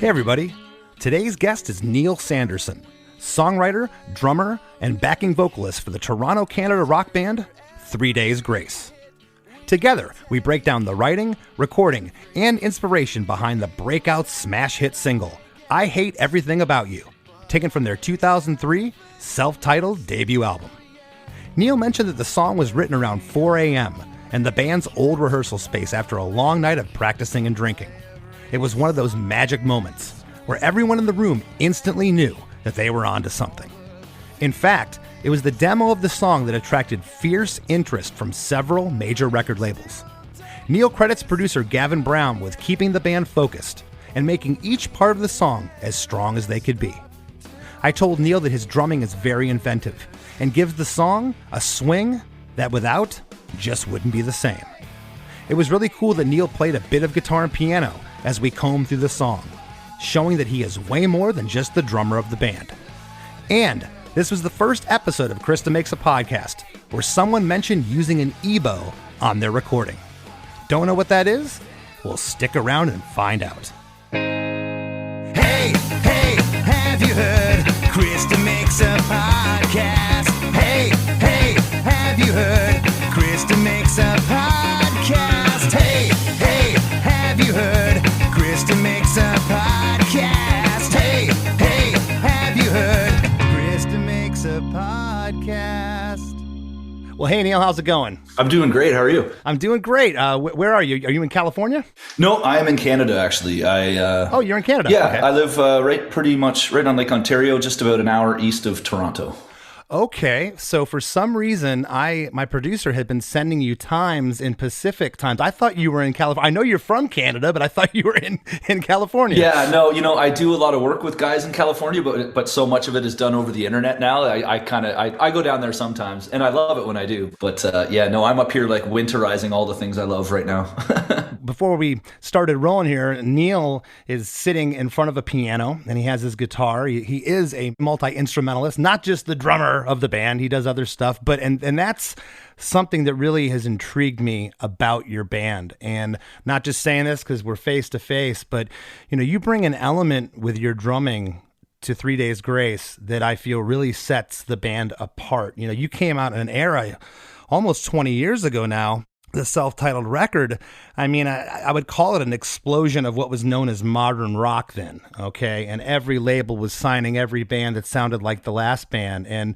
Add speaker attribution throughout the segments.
Speaker 1: Hey everybody, today's guest is Neil Sanderson, songwriter, drummer, and backing vocalist for the Toronto, Canada rock band 3 Days Grace. Together, we break down the writing, recording, and inspiration behind the breakout smash hit single, I Hate Everything About You, taken from their 2003 self-titled debut album. Neil mentioned that the song was written around 4 a.m. in the band's old rehearsal space after a long night of practicing and drinking. It was one of those magic moments where everyone in the room instantly knew that they were onto something. In fact, it was the demo of the song that attracted fierce interest from several major record labels. Neil credits producer Gavin Brown with keeping the band focused and making each part of the song as strong as they could be. I told Neil that his drumming is very inventive and gives the song a swing that without just wouldn't be the same. It was really cool that Neil played a bit of guitar and piano as we combed through the song, showing that he is way more than just the drummer of the band. And this was the first episode of DeMakes a podcast where someone mentioned using an EBow on their recording. Don't know what that is? Well, stick around and find out. Hey, have you heard DeMakes a podcast? Hey, have you heard DeMakes a podcast? Hey, have you heard DeMakes a podcast? Hey, have you heard DeMakes a podcast? Well, hey, Neil, how's it going?
Speaker 2: I'm doing great. How are you?
Speaker 1: I'm doing great. Where are you? Are you in California?
Speaker 2: No, I am in Canada, actually.
Speaker 1: Oh, you're in Canada?
Speaker 2: Yeah,
Speaker 1: okay.
Speaker 2: I live pretty much right on Lake Ontario, just about an hour east of Toronto.
Speaker 1: Okay, so for some reason, my producer had been sending you times in Pacific times. I thought you were in California. I know you're from Canada, but I thought you were in California.
Speaker 2: Yeah, no, I do a lot of work with guys in California, but so much of it is done over the internet now. I go down there sometimes, and I love it when I do. But I'm up here like winterizing all the things I love right now.
Speaker 1: Before we started rolling here, Neil is sitting in front of a piano, and he has his guitar. He is a multi-instrumentalist, not just the drummer of the band. He does other stuff, but and that's something that really has intrigued me about your band. And not just saying this because we're face to face, but you bring an element with your drumming to 3 Days Grace that I feel really sets the band apart. You came out in an era almost 20 years ago now, the self-titled record. I mean, I would call it an explosion of what was known as modern rock then, okay? And every label was signing every band that sounded like the last band. And,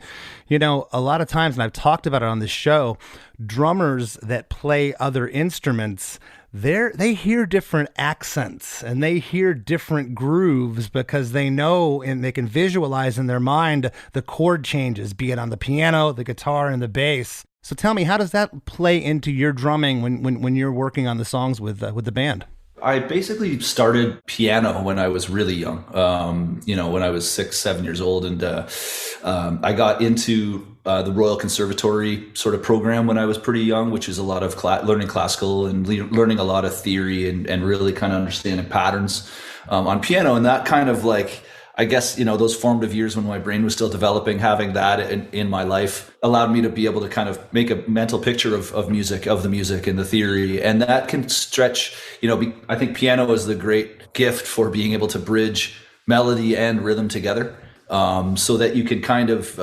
Speaker 1: a lot of times, and I've talked about it on this show, drummers that play other instruments, they hear different accents and they hear different grooves because they know and they can visualize in their mind the chord changes, be it on the piano, the guitar, and the bass. So tell me, how does that play into your drumming when you're working on the songs with the band?
Speaker 2: I basically started piano when I was really young, when I was 6-7 years old. And I got into the Royal Conservatory sort of program when I was pretty young, which is a lot of learning classical and learning a lot of theory and really kind of understanding patterns on piano. And that kind of like, I guess, those formative years when my brain was still developing, having that in my life allowed me to be able to kind of make a mental picture of the music and the theory. And that can stretch, I think piano is the great gift for being able to bridge melody and rhythm together, so that you can kind of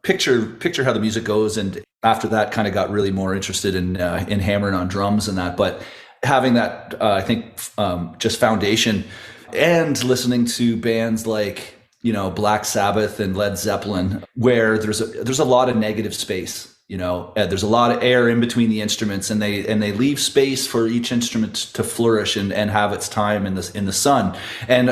Speaker 2: picture how the music goes. And after that, kind of got really more interested in hammering on drums and that. But having that, I think, just foundation, and listening to bands like, Black Sabbath and Led Zeppelin, where there's a lot of negative space, there's a lot of air in between the instruments, and they leave space for each instrument to flourish and have its time in the sun. And,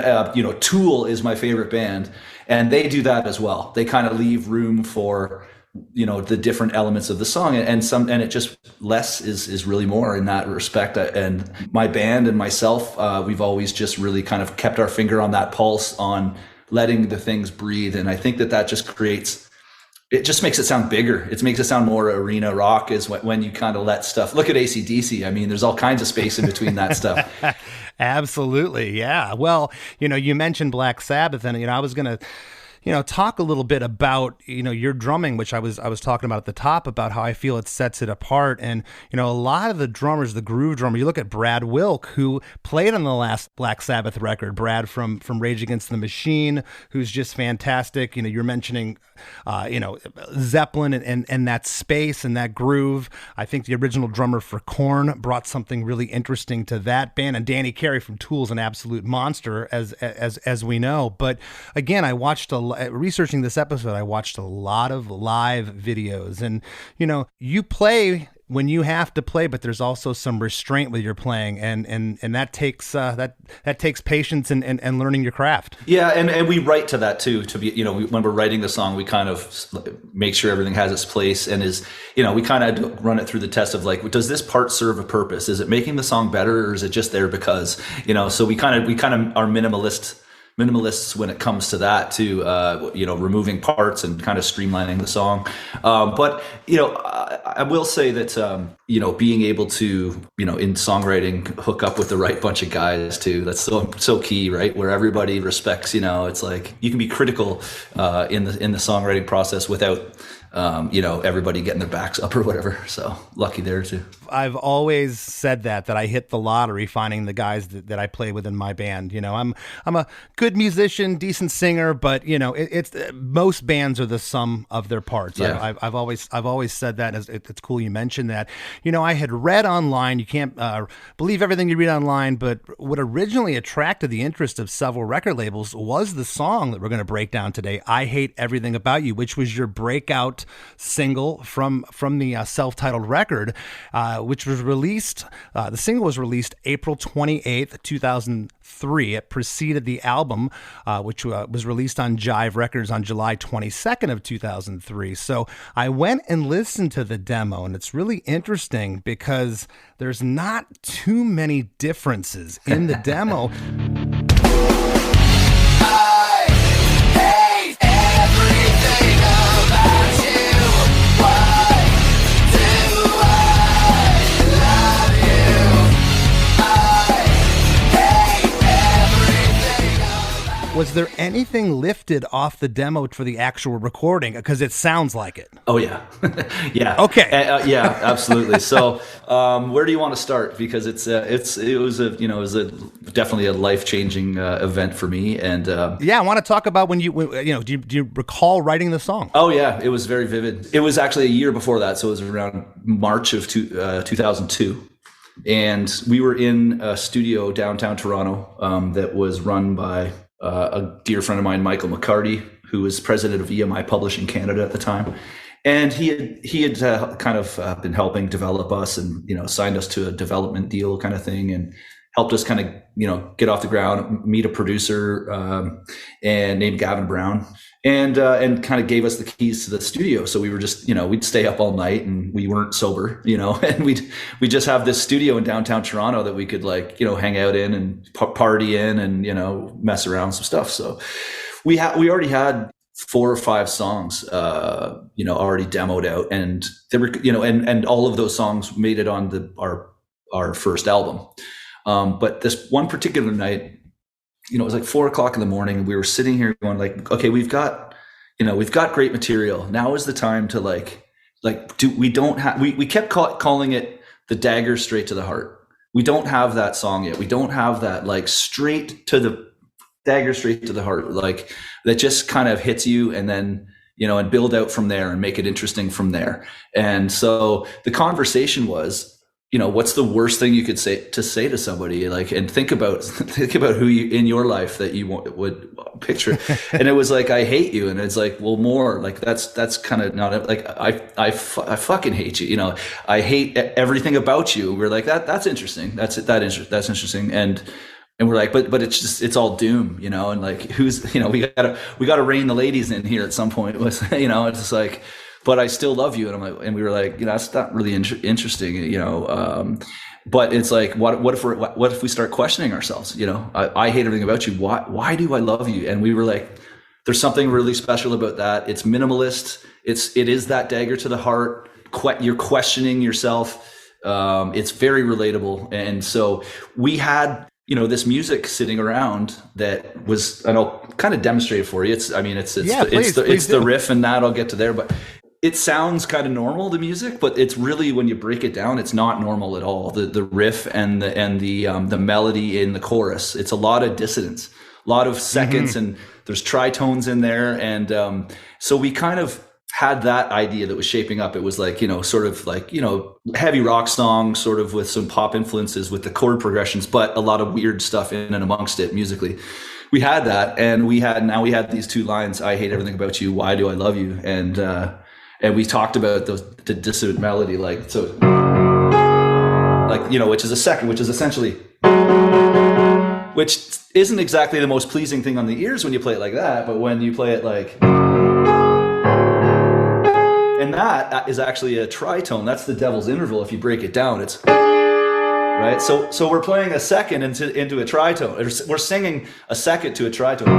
Speaker 2: Tool is my favorite band, and they do that as well. They kind of leave room for, the different elements of the song, and it just less is really more in that respect. And my band and myself, we've always just really kind of kept our finger on that pulse on letting the things breathe. And I think that just it just makes it sound bigger. It makes it sound more arena rock is when you kind of let stuff, look at AC/DC. I mean, there's all kinds of space in between that stuff.
Speaker 1: Absolutely. Yeah. Well, you mentioned Black Sabbath, and, I was going to talk a little bit about, your drumming, which I was talking about at the top, about how I feel it sets it apart. And, a lot of the drummers, the groove drummer, you look at Brad Wilk, who played on the last Black Sabbath record, Brad from Rage Against the Machine, who's just fantastic. You're mentioning, Zeppelin and that space and that groove. I think the original drummer for Korn brought something really interesting to that band. And Danny Carey from Tool's an absolute monster, as we know. But again, I watched researching this episode, I watched a lot of live videos, and you play when you have to play, but there's also some restraint with your playing, and that takes that takes patience and learning your craft.
Speaker 2: Yeah, and we write to that too. To be, when we're writing the song, we kind of make sure everything has its place, and is, we kind of run it through the test of like, does this part serve a purpose? Is it making the song better, or is it just there because, So we kind of are minimalists when it comes to that too, removing parts and kind of streamlining the song. But I will say that, being able to, in songwriting, hook up with the right bunch of guys too, that's so key, right? Where everybody respects, it's like you can be critical in the songwriting process without, everybody getting their backs up or whatever. So lucky there too.
Speaker 1: I've always said that I hit the lottery finding the guys that I play with in my band. I'm a good musician, decent singer, but it's most bands are the sum of their parts.
Speaker 2: Yeah.
Speaker 1: I've always said that. As it's cool you mentioned that. I had read online. You can't believe everything you read online, but what originally attracted the interest of several record labels was the song that we're going to break down today, "I Hate Everything About You," which was your breakout single from the self-titled record, which was released. The single was released April 28th, 2003. It preceded the album, which was released on Jive Records on July 22nd of 2003. So I went and listened to the demo, and it's really interesting because there's not too many differences in the demo.
Speaker 3: I hate everything about you. Why do I love you? I hate everything about you.
Speaker 1: Was there anything lifted off the demo for the actual recording? Because it sounds like it.
Speaker 2: Oh yeah, yeah.
Speaker 1: Okay.
Speaker 2: Yeah, absolutely. So, where do you want to start? Because it was definitely a life-changing event for me. And
Speaker 1: yeah, I want to talk about when do you recall writing the song?
Speaker 2: Oh yeah, it was very vivid. It was actually a year before that, so it was around March of 2002, and we were in a studio downtown Toronto that was run by a dear friend of mine, Michael McCarty, who was president of EMI Publishing Canada at the time. And he had kind of been helping develop us, and signed us to a development deal kind of thing, and helped us kind of get off the ground, meet a producer and named Gavin Brown, and kind of gave us the keys to the studio. So we were just we'd stay up all night, and we weren't sober, and we just have this studio in downtown Toronto that we could hang out in and party in and mess around some stuff. So we already had 4 or 5 songs, already demoed out, and there were, and all of those songs made it on our first album. But this one particular night, it was like 4 o'clock in the morning, and we were sitting here going like, okay, we've got great material. Now is the time to we kept calling it the dagger straight to the heart. We don't have that song yet. We don't have that straight to the dagger straight to the heart, that just kind of hits you, and then and build out from there and make it interesting from there. And so the conversation was, what's the worst thing you could say to somebody, and think about who you in your life that you would picture. And it was I hate you, and it's well, more that's kind of not I fucking hate you. I hate everything about you. We're that's interesting. That's interesting. And we're but it's all doom, and who's, we gotta rein the ladies in here at some point. It's just but I still love you. And and we were that's not really interesting, but it's what if we start questioning ourselves? I hate everything about you. Why do I love you? And we were there's something really special about that. It's minimalist. It is that dagger to the heart. You're questioning yourself. It's very relatable. And so we had, this music sitting around that was, and I'll kind of demonstrate it for you. It's the riff and that I'll get to there, but it sounds kind of normal, the music, but it's really, when you break it down, it's not normal at all. The riff and the melody in the chorus, it's a lot of dissonance, a lot of seconds, and there's tritones in there. And so we kind of had that idea that was shaping up. It was like, sort of like, heavy rock song, sort of with some pop influences with the chord progressions, but a lot of weird stuff in and amongst it musically. We had that, and we had these two lines: "I hate everything about you. Why do I love you?" And we talked about the dissonant melody, which is a second, which is essentially, which isn't exactly the most pleasing thing on the ears when you play it like that, but when you play it like, and that is actually a tritone. That's the devil's interval. If you break it down, it's right. So we're playing a second into a tritone. We're singing a second to a tritone,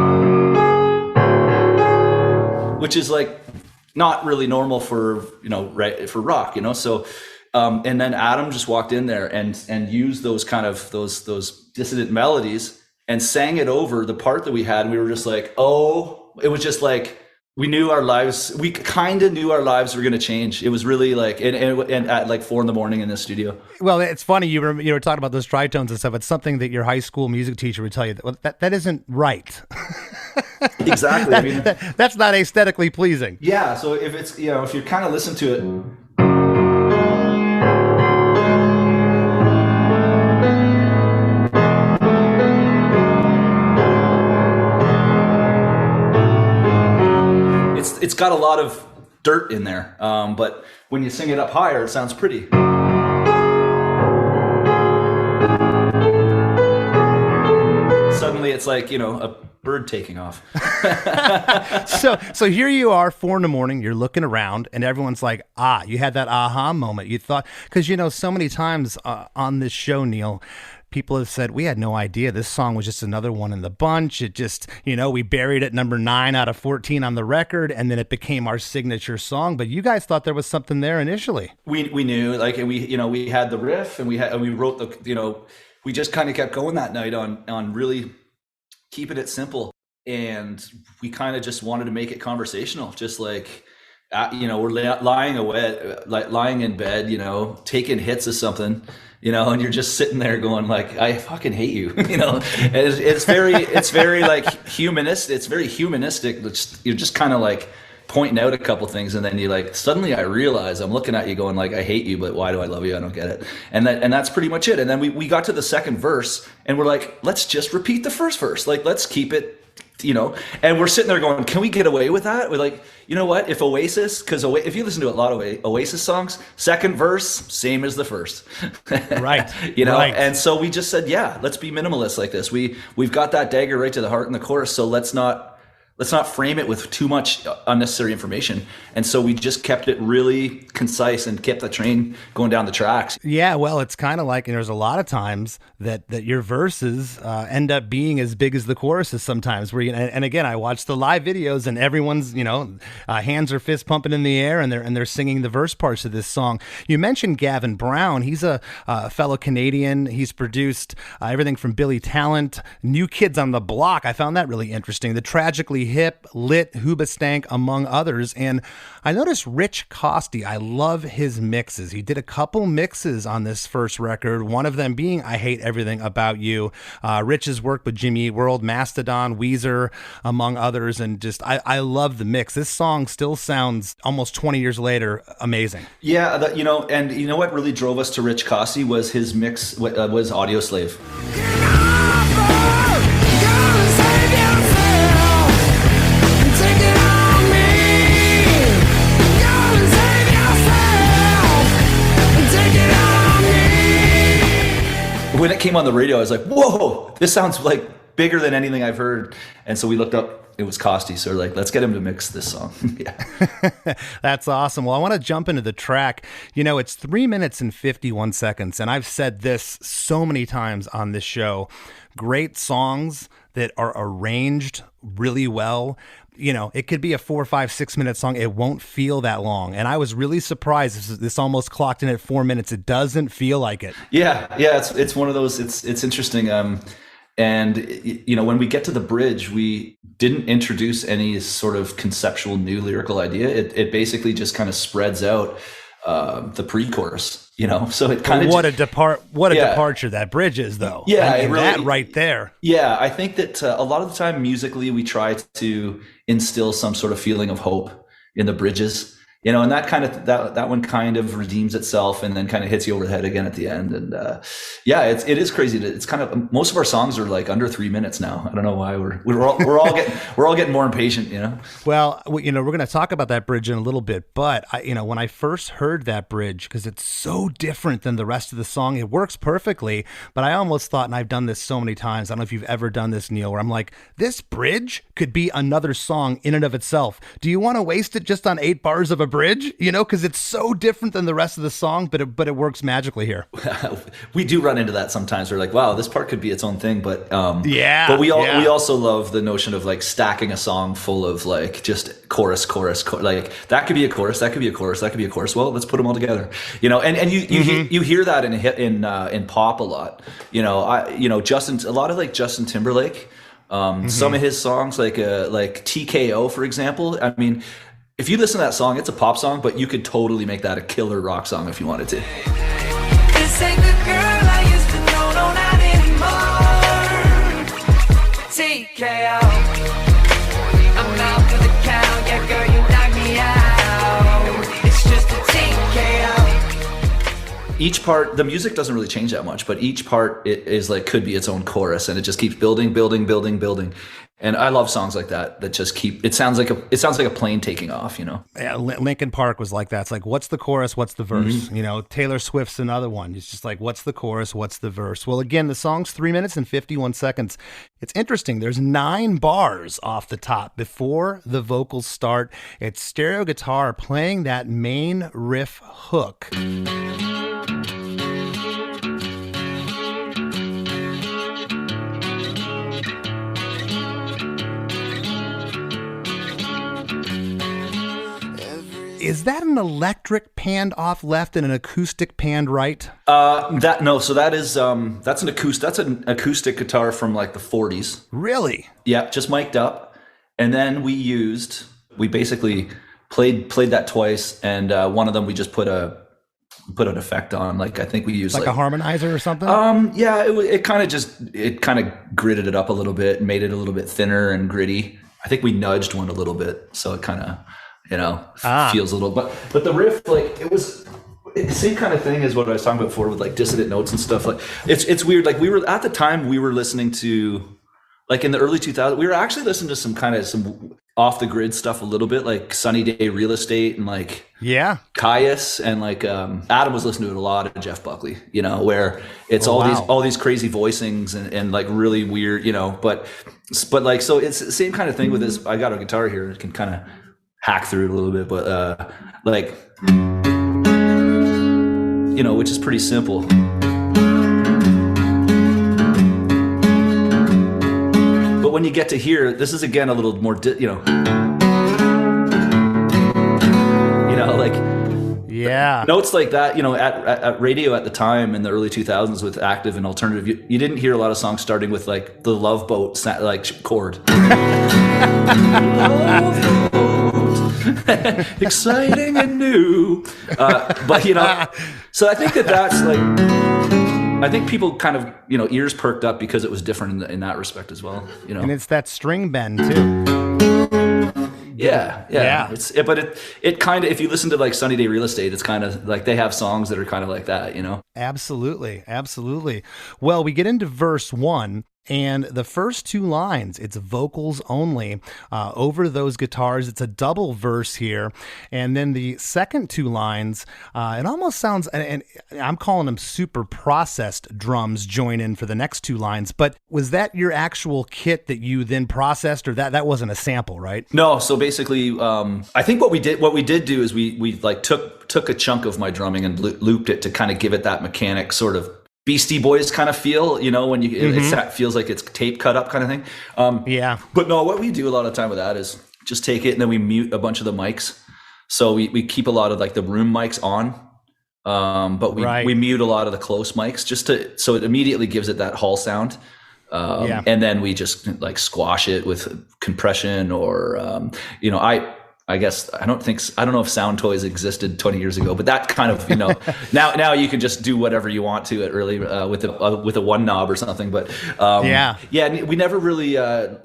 Speaker 2: which is like not really normal for for rock, So and then Adam just walked in there and used those kind of those dissonant melodies and sang it over the part that we had, and we were just like, oh, it was just like we kind of knew our lives were going to change. It was really like, and at like 4 a.m. in the studio.
Speaker 1: Well, it's funny you were talking about those tritones and stuff. It's something that your high school music teacher would tell you that isn't right.
Speaker 2: Exactly.
Speaker 1: That's not aesthetically pleasing.
Speaker 2: Yeah. So if it's, if you kind of listen to it, it's got a lot of dirt in there. But when you sing it up higher, it sounds pretty. Suddenly it's like, a bird taking off.
Speaker 1: So here you are, 4 a.m, you're looking around, and everyone's like, you had that aha moment. You thought, because so many times on this show, Neil, people have said, we had no idea this song was just another one in the bunch. It just, we buried it number 9 out of 14 on the record, and then it became our signature song. But you guys thought there was something there initially.
Speaker 2: We knew, like, and we had the riff, and we wrote we just kind of kept going that night on really keeping it simple, and we kind of just wanted to make it conversational, just like, we're lying in bed, taking hits of something, and you're just sitting there going like, I fucking hate you, and it's very like humanistic. It's very humanistic. You're just kind of like pointing out a couple things, and then you like, suddenly I realize I'm looking at you going like, I hate you, but why do I love you? I don't get it. And that's pretty much it. And then we got to the second verse, and we're like, let's just repeat the first verse. Like, let's keep it, and we're sitting there going, can we get away with that? We're like, you know what? If Oasis, because if you listen to a lot of Oasis songs, second verse, same as the first.
Speaker 1: Right.
Speaker 2: Right. And so we just said, yeah, let's be minimalist like this. We've got that dagger right to the heart in the chorus. So let's not frame it with too much unnecessary information. And so we just kept it really concise and kept the train going down the tracks.
Speaker 1: Yeah, well, it's kind of like, and there's a lot of times that your verses end up being as big as the choruses sometimes. And again, I watch the live videos, and everyone's, hands are fist pumping in the air, and they're singing the verse parts of this song. You mentioned Gavin Brown. He's a fellow Canadian. He's produced everything from Billy Talent, New Kids on the Block. I found that really interesting. The Tragically Hip, Lit, Hoobastank, among others. And I noticed Rich Costy. I love his mixes. He did a couple mixes on this first record, one of them being I Hate Everything About You. Rich's worked with Jimmy Eat World, Mastodon, Weezer, among others. And just, I love the mix. This song still sounds, almost 20 years later, amazing.
Speaker 2: Yeah, and you know what really drove us to Rich Costy was his mix, was Audio Slave. When it came on the radio, I was like, whoa, this sounds like bigger than anything I've heard. And so we looked up, it was Costy. So we're like, let's get him to mix this song. Yeah.
Speaker 1: That's awesome. Well, I want to jump into the track. It's 3 minutes and 51 seconds. And I've said this so many times on this show. Great songs that are arranged really well, it could be a 4, 5, 6 minute song. It won't feel that long. And I was really surprised. This almost clocked in at 4 minutes. It doesn't feel like it.
Speaker 2: Yeah. It's one of those. It's interesting. And when we get to the bridge, we didn't introduce any sort of conceptual new lyrical idea. It basically just kind of spreads out the pre-chorus. So it kind of
Speaker 1: what a departure that bridge is, though.
Speaker 2: Yeah,
Speaker 1: and that right there.
Speaker 2: Yeah, I think that a lot of the time musically we try to instill some sort of feeling of hope in the bridges. And that kind of that one kind of redeems itself and then kind of hits you over the head again at the end. And it is crazy. It's kind of, most of our songs are like under 3 minutes now. I don't know why we're all getting more impatient.
Speaker 1: Well, we're going to talk about that bridge in a little bit, but when I first heard that bridge, because it's so different than the rest of the song, it works perfectly. But I almost thought, and I've done this so many times, I don't know if you've ever done this, Neil, where I'm like, this bridge could be another song in and of itself. Do you want to waste it just on 8 bars of a bridge, because it's so different than the rest of the song, but it works magically here.
Speaker 2: We do run into that sometimes. We're like, wow, this part could be its own thing, but
Speaker 1: but
Speaker 2: we also love the notion of like stacking a song full of like just chorus, like that could be a chorus, that could be a chorus, that could be a chorus. Well, let's put them all together, and you hear that in pop a lot. Justin, a lot of like Justin Timberlake, some of his songs like TKO, for example. I mean, if you listen to that song, it's a pop song, but you could totally make that a killer rock song if you wanted to.
Speaker 3: This ain't the girl I used to know, no, not anymore. TKO, I'm out for the count. Yeah, girl, you knock me out. It's just a TKO.
Speaker 2: Each part, the music doesn't really change that much, but each part is like could be its own chorus, and it just keeps building. And I love songs like that just keep. It sounds like a plane taking off.
Speaker 1: Yeah, Linkin Park was like that. It's like, what's the chorus? What's the verse? Taylor Swift's another one. It's just like, what's the chorus? What's the verse? Well, again, the song's 3 minutes and 51 seconds. It's interesting. There's 9 bars off the top before the vocals start. It's stereo guitar playing that main riff hook. Is that an electric panned off left and an acoustic panned right?
Speaker 2: So that's an acoustic guitar from like the 40s.
Speaker 1: Really?
Speaker 2: Yeah, just mic'd up, and then we basically played that twice, and one of them we just put an effect on. Like I think we used
Speaker 1: like a harmonizer or something.
Speaker 2: Yeah, it kind of gridded it up a little bit, made it a little bit thinner and gritty. I think we nudged one a little bit, so it kind of feels a little. But the riff, like it's the same kind of thing as what I was talking about before with like dissonant notes and stuff. Like it's weird. Like we were listening to, like in the early 2000s, we were actually listening to some off the grid stuff a little bit, like Sunny Day Real Estate and like Caius, and like Adam was listening to a lot of Jeff Buckley, where it's all these crazy voicings and like really weird, but like, so it's the same kind of thing with this. I got a guitar here, it can kind of hack through it a little bit, but which is pretty simple. But when you get to here, this is again a little more, notes like that. At radio at the time in the early 2000s with active and alternative, you didn't hear a lot of songs starting with like the Love Boat like chord. Exciting and new, but so I think that's like, I think people kind of ears perked up because it was different in that respect as well.
Speaker 1: And it's that string bend too.
Speaker 2: Yeah. But it kind of, if you listen to like Sunny Day Real Estate, it's kind of like they have songs that are kind of like that,
Speaker 1: Absolutely. Well, we get into verse 1. And the first 2 lines, it's vocals only over those guitars. It's a double verse here. And then the second 2 lines, it almost sounds, and I'm calling them super processed drums join in for the next 2 lines. But was that your actual kit that you then processed, or that wasn't a sample, right?
Speaker 2: No. So basically, I think what we did do is we like took a chunk of my drumming and looped it to kind of give it that mechanic sort of Beastie Boys kind of feel, when it feels like it's tape cut up kind of thing. But no, what we do a lot of time with that is just take it and then we mute a bunch of the mics. So we keep a lot of like the room mics on, but we mute a lot of the close mics so it immediately gives it that hall sound. And then we just like squash it with compression or, I guess I don't know if Sound Toys existed 20 years ago, but that kind of, now you can just do whatever you want to it really with a one knob or something. But we never really. I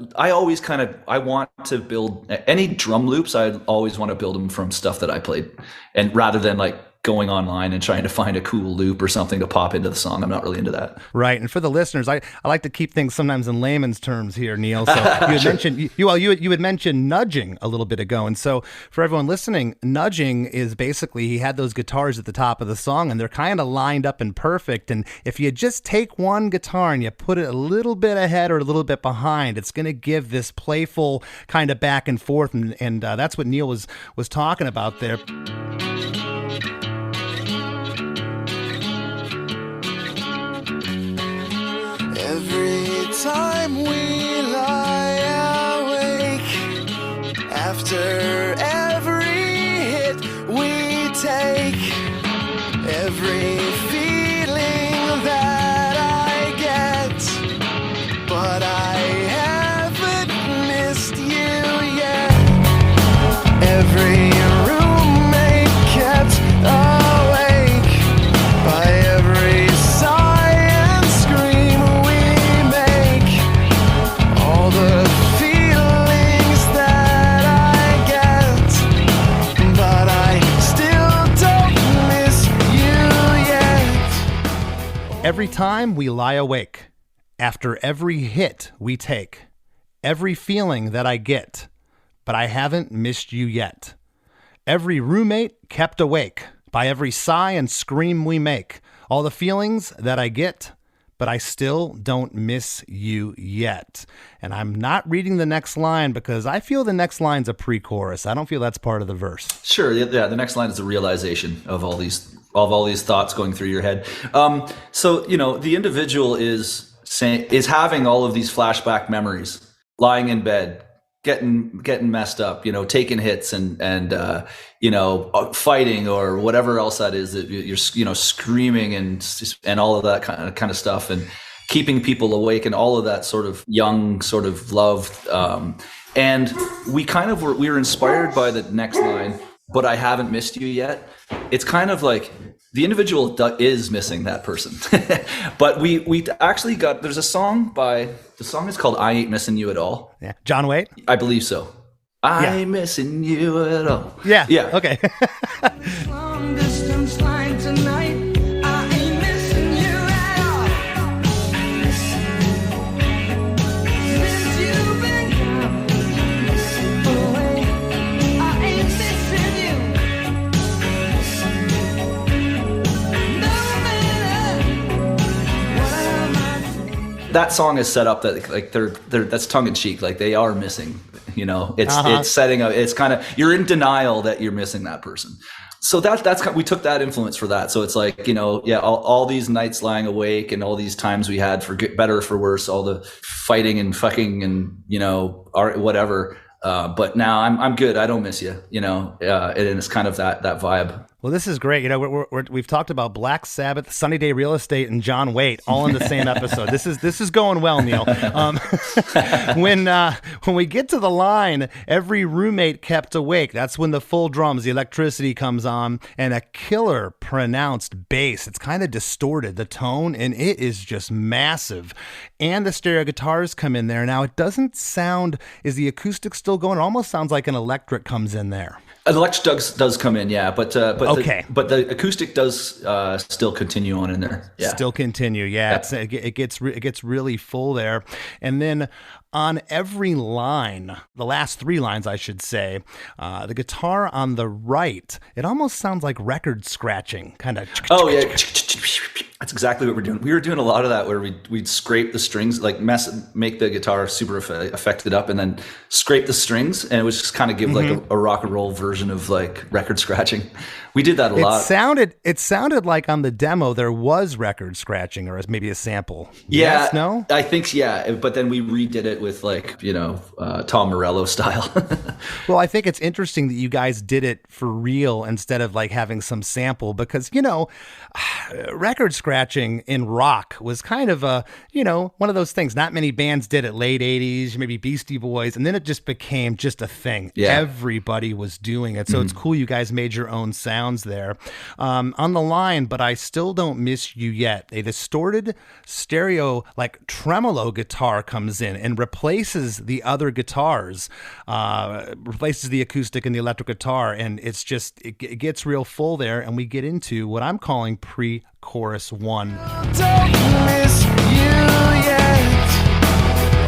Speaker 2: want to build any drum loops. I always want to build them from stuff that I played, and rather than like going online and trying to find a cool loop or something to pop into the song. I'm not really into that.
Speaker 1: Right. And for the listeners, I like to keep things sometimes in layman's terms here, Neil. So you had mentioned you had mentioned nudging a little bit ago. And so for everyone listening, nudging is basically he had those guitars at the top of the song and they're kind of lined up and perfect. And if you just take one guitar and you put it a little bit ahead or a little bit behind, it's going to give this playful kind of back and forth. And that's what Neil was talking about there.
Speaker 4: Every time we lie awake, after every hit we take, every feeling that I get, but I haven't missed you yet. Every roommate kept awake by every sigh and scream we make. All the feelings that I get, but I still don't miss you yet.
Speaker 1: Every time we lie awake, after every hit we take, every feeling that I get, but I haven't missed you yet. Every roommate kept awake by every sigh and scream we make. All the feelings that I get, but I still don't miss you yet. And I'm not reading the next line because I feel the next line's a pre-chorus. I don't feel that's part of the verse.
Speaker 2: Sure. Yeah. The next line is the realization of all these thoughts going through your head. So, the individual is having all of these flashback memories, lying in bed, getting messed up, taking hits and fighting or whatever else that is that you're, screaming and all of that kind of stuff and keeping people awake and all of that sort of young sort of love. And we were inspired by the next line, but I haven't missed you yet. It's kind of like the individual is missing that person. But we actually there's a song the song is called I Ain't Missing You at All.
Speaker 1: Yeah. John Waite?
Speaker 2: I believe so. I ain't missing you at all.
Speaker 1: Yeah. Okay.
Speaker 3: Long distance line tonight. I ain't missing you at all. Since you've been gone away, I ain't missing you. No matter what am I.
Speaker 2: That song is set up that like they're that's tongue in cheek, like they are missing. It's setting up. It's kind of you're in denial that you're missing that person. So we took that influence for that. So it's like all these nights lying awake and all these times we had for better or for worse, all the fighting and fucking and whatever. But now I'm good. I don't miss you. And it's kind of that vibe.
Speaker 1: Well, this is great. We've talked about Black Sabbath, Sunny Day Real Estate, and John Waite all in the same episode. This is going well, Neil. When we get to the line, every roommate kept awake. That's when the full drums, the electricity comes on, and a killer pronounced bass. It's kind of distorted, the tone, and it is just massive. And the stereo guitars come in there. Now, it doesn't sound. Is the acoustic still going? It almost sounds like an electric comes in there.
Speaker 2: An electric does come in, yeah, but
Speaker 1: okay.
Speaker 2: But the acoustic does still continue on in there. Yeah.
Speaker 1: Still continue, yeah. It gets really full there, and then on every line, the last three lines, I should say, the guitar on the right, it almost sounds like record scratching, kind of.
Speaker 2: Oh yeah. That's exactly what we're doing. We were doing a lot of that where we'd scrape the strings, like make the guitar super affected up, and then scrape the strings, and it was just kind of give like a rock and roll version of like record scratching. We did that a lot.
Speaker 1: It sounded like on the demo there was record scratching, or maybe a sample.
Speaker 2: Yeah,
Speaker 1: yes, no,
Speaker 2: I think but then we redid it with like Tom Morello style.
Speaker 1: Well, I think it's interesting that you guys did it for real instead of like having some sample, because record scratching in rock was kind of one of those things. Not many bands did it. Late 80s, maybe Beastie Boys, and then it just became just a thing. Yeah. Everybody was doing it. So it's cool you guys made your own sounds there. On the line, But I Still Don't Miss You Yet, a distorted stereo like tremolo guitar comes in and replaces the other guitars, replaces the acoustic and the electric guitar, and it gets real full there, and we get into what I'm calling pre-chorus 1.
Speaker 4: Don't miss you yet.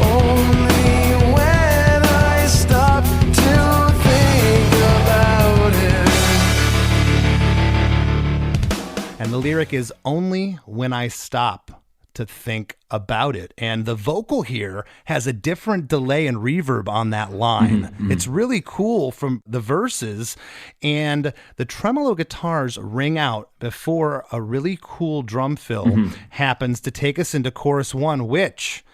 Speaker 4: Only when I stop to think about it.
Speaker 1: And the lyric is only when I stop to think about it. And the vocal here has a different delay and reverb on that line. It's really cool from the verses, and the tremolo guitars ring out before a really cool drum fill happens to take us into chorus 1, which,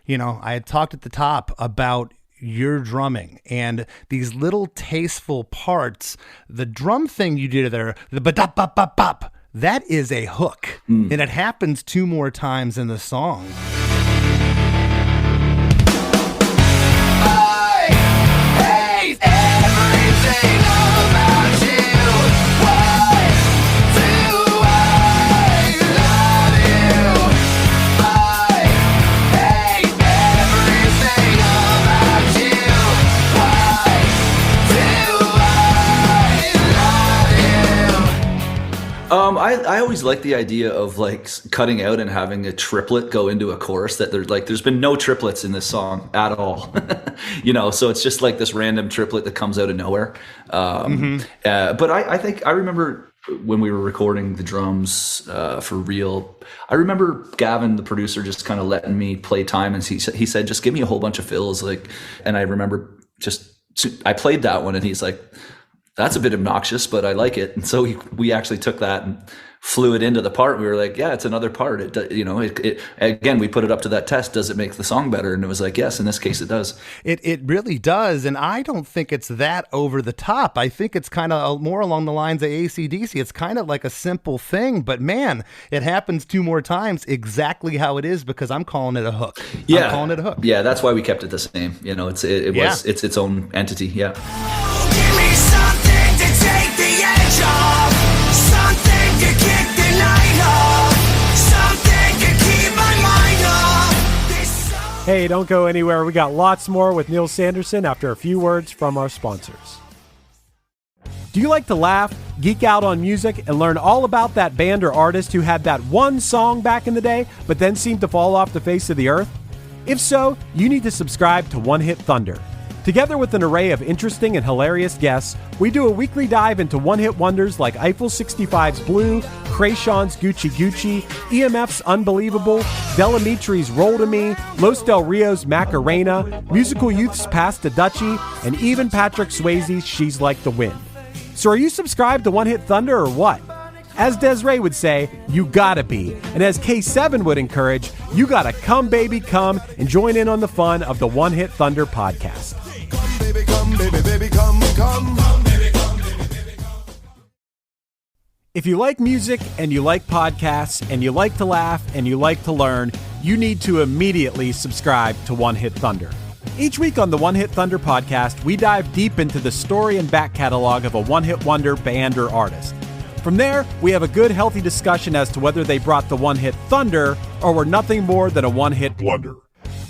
Speaker 1: I had talked at the top about your drumming and these little tasteful parts. The drum thing you did there, the ba-da-ba-ba-bop, that is a hook, and it happens 2 more times in the song.
Speaker 3: I hate everything about you. Why do I love you? I hate everything about you. Why do I love you?
Speaker 2: I always like the idea of like cutting out and having a triplet go into a chorus that there's been no triplets in this song at all. So it's just like this random triplet that comes out of nowhere. But I think I remember when we were recording the drums for real, I remember Gavin, the producer, just kind of letting me play time, and he said, just give me a whole bunch of fills. And I remember I played that one, and he's like, that's a bit obnoxious, but I like it. And so we actually took that and flew it into the part. We were like, yeah, it's another part. Again, we put it up to that test. Does it make the song better? And it was like, yes, in this case it does.
Speaker 1: It really does. And I don't think it's that over the top. I think it's kind of more along the lines of AC/DC. It's kind of like a simple thing, but man, it happens 2 more times exactly how it is, because I'm calling it a hook.
Speaker 2: Yeah.
Speaker 1: I'm calling it a hook.
Speaker 2: Yeah, that's why we kept it the same. It's its own entity. Yeah.
Speaker 3: Give me something to take the edge off, something to kick the night off, something to keep my mind off.
Speaker 5: Hey, don't go anywhere. We got lots more with Neil Sanderson after a few words from our sponsors. Do you like to laugh, geek out on music, and learn all about that band or artist who had that one song back in the day, but then seemed to fall off the face of the earth? If so, you need to subscribe to One Hit Thunder. Together with an array of interesting and hilarious guests, we do a weekly dive into one-hit wonders like Eiffel 65's Blue, Krayshawn's Gucci Gucci, EMF's Unbelievable, Delamitri's Roll to Me, Los Del Rio's Macarena, Musical Youth's Pass to Dutchie, and even Patrick Swayze's She's Like the Wind. So are you subscribed to One Hit Thunder or what? As Desiree would say, you gotta be. And as K7 would encourage, you gotta come, baby, come and join in on the fun of the One Hit Thunder podcast.
Speaker 4: Come, baby, come, baby, baby, come, come. Come, baby, come, baby, baby, come.
Speaker 5: If you like music and you like podcasts and you like to laugh and you like to learn, you need to immediately subscribe to One Hit Thunder. Each week on the One Hit Thunder podcast, we dive deep into the story and back catalog of a one-hit wonder band or artist. From there, we have a good, healthy discussion as to whether they brought the one-hit thunder or were nothing more than a one-hit wonder.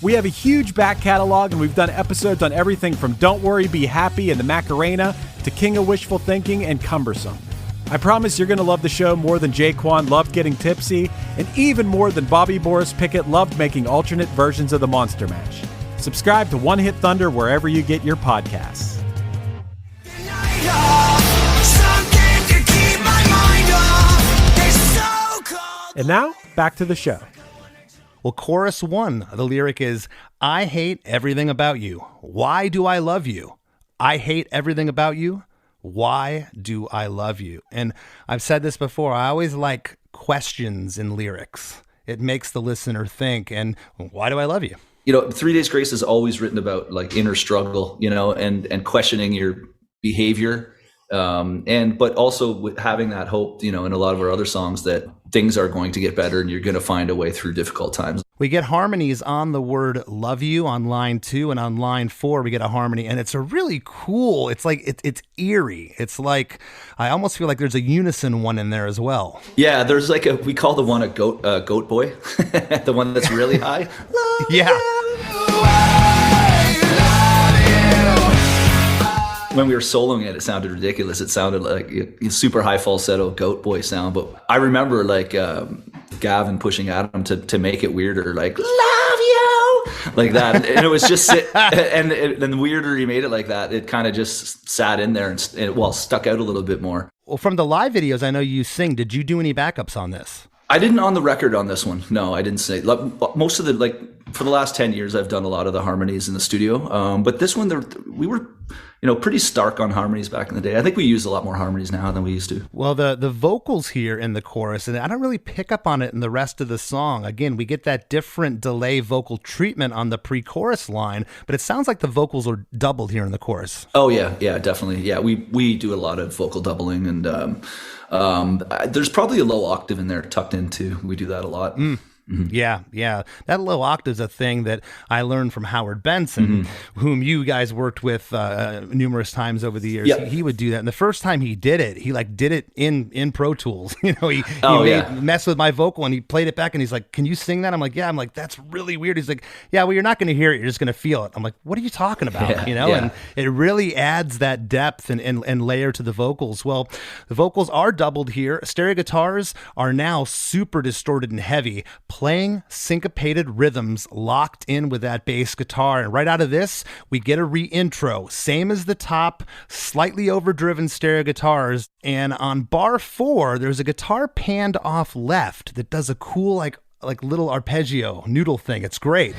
Speaker 5: We have a huge back catalog, and we've done episodes on everything from Don't Worry, Be Happy and the Macarena to King of Wishful Thinking and Cumbersome. I promise you're going to love the show more than Jaquan loved getting tipsy, and even more than Bobby Boris Pickett loved making alternate versions of the Monster Mash. Subscribe to One Hit Thunder wherever you get your podcasts. And now, back to the show.
Speaker 1: Well, chorus 1, the lyric is, I hate everything about you. Why do I love you? I hate everything about you. Why do I love you? And I've said this before, I always like questions in lyrics. It makes the listener think, and why do I love you?
Speaker 2: 3 Days Grace is always written about like inner struggle, and questioning your behavior. But also with having that hope, in a lot of our other songs that things are going to get better and you're going to find a way through difficult times.
Speaker 1: We get harmonies on the word love you on line 2, and on line 4 we get a harmony, and it's a really cool, it's like it's eerie. It's like I almost feel like there's a unison one in there as well.
Speaker 2: Yeah, there's like we call the one a goat boy, the one that's really high.
Speaker 1: Yeah.
Speaker 2: When we were soloing it, it sounded ridiculous. It sounded like a super high falsetto goat boy sound. But I remember like Gavin pushing Adam to make it weirder, like love you, like that. And it was just and the weirder he made it like that, it kind of just sat in there and stuck out a little bit more.
Speaker 1: Well, from the live videos, I know you sing. Did you do any backups on this?
Speaker 2: I didn't on the record on this one. No, I didn't sing. Most of for the last 10 years, I've done a lot of the harmonies in the studio. But this one, we were, pretty stark on harmonies back in the day. I think we use a lot more harmonies now than we used to.
Speaker 1: Well, the vocals here in the chorus, and I don't really pick up on it in the rest of the song. Again, we get that different delay vocal treatment on the pre-chorus line, but it sounds like the vocals are doubled here in the chorus.
Speaker 2: Oh, yeah, definitely. Yeah, we do a lot of vocal doubling, and there's probably a low octave in there tucked in too. We do that a lot. Mm-hmm. Yeah. That low octave is a thing that I learned from Howard Benson, whom you guys worked with numerous times over the years. Yep.
Speaker 1: He would do that. And the first time he did it, he did it in Pro Tools. He messed with my vocal and he played it back and he's like, can you sing that? I'm like, yeah. I'm like, that's really weird. He's like, yeah, well, you're not going to hear it. You're just going to feel it. I'm like, what are you talking about? And it really adds that depth and layer to the vocals. Well, the vocals are doubled here. Stereo guitars are now super distorted and heavy, playing syncopated rhythms locked in with that bass guitar. And right out of this, we get a re-intro, same as the top, slightly overdriven stereo guitars. And on bar 4, there's a guitar panned off left that does a cool like little arpeggio noodle thing. It's great.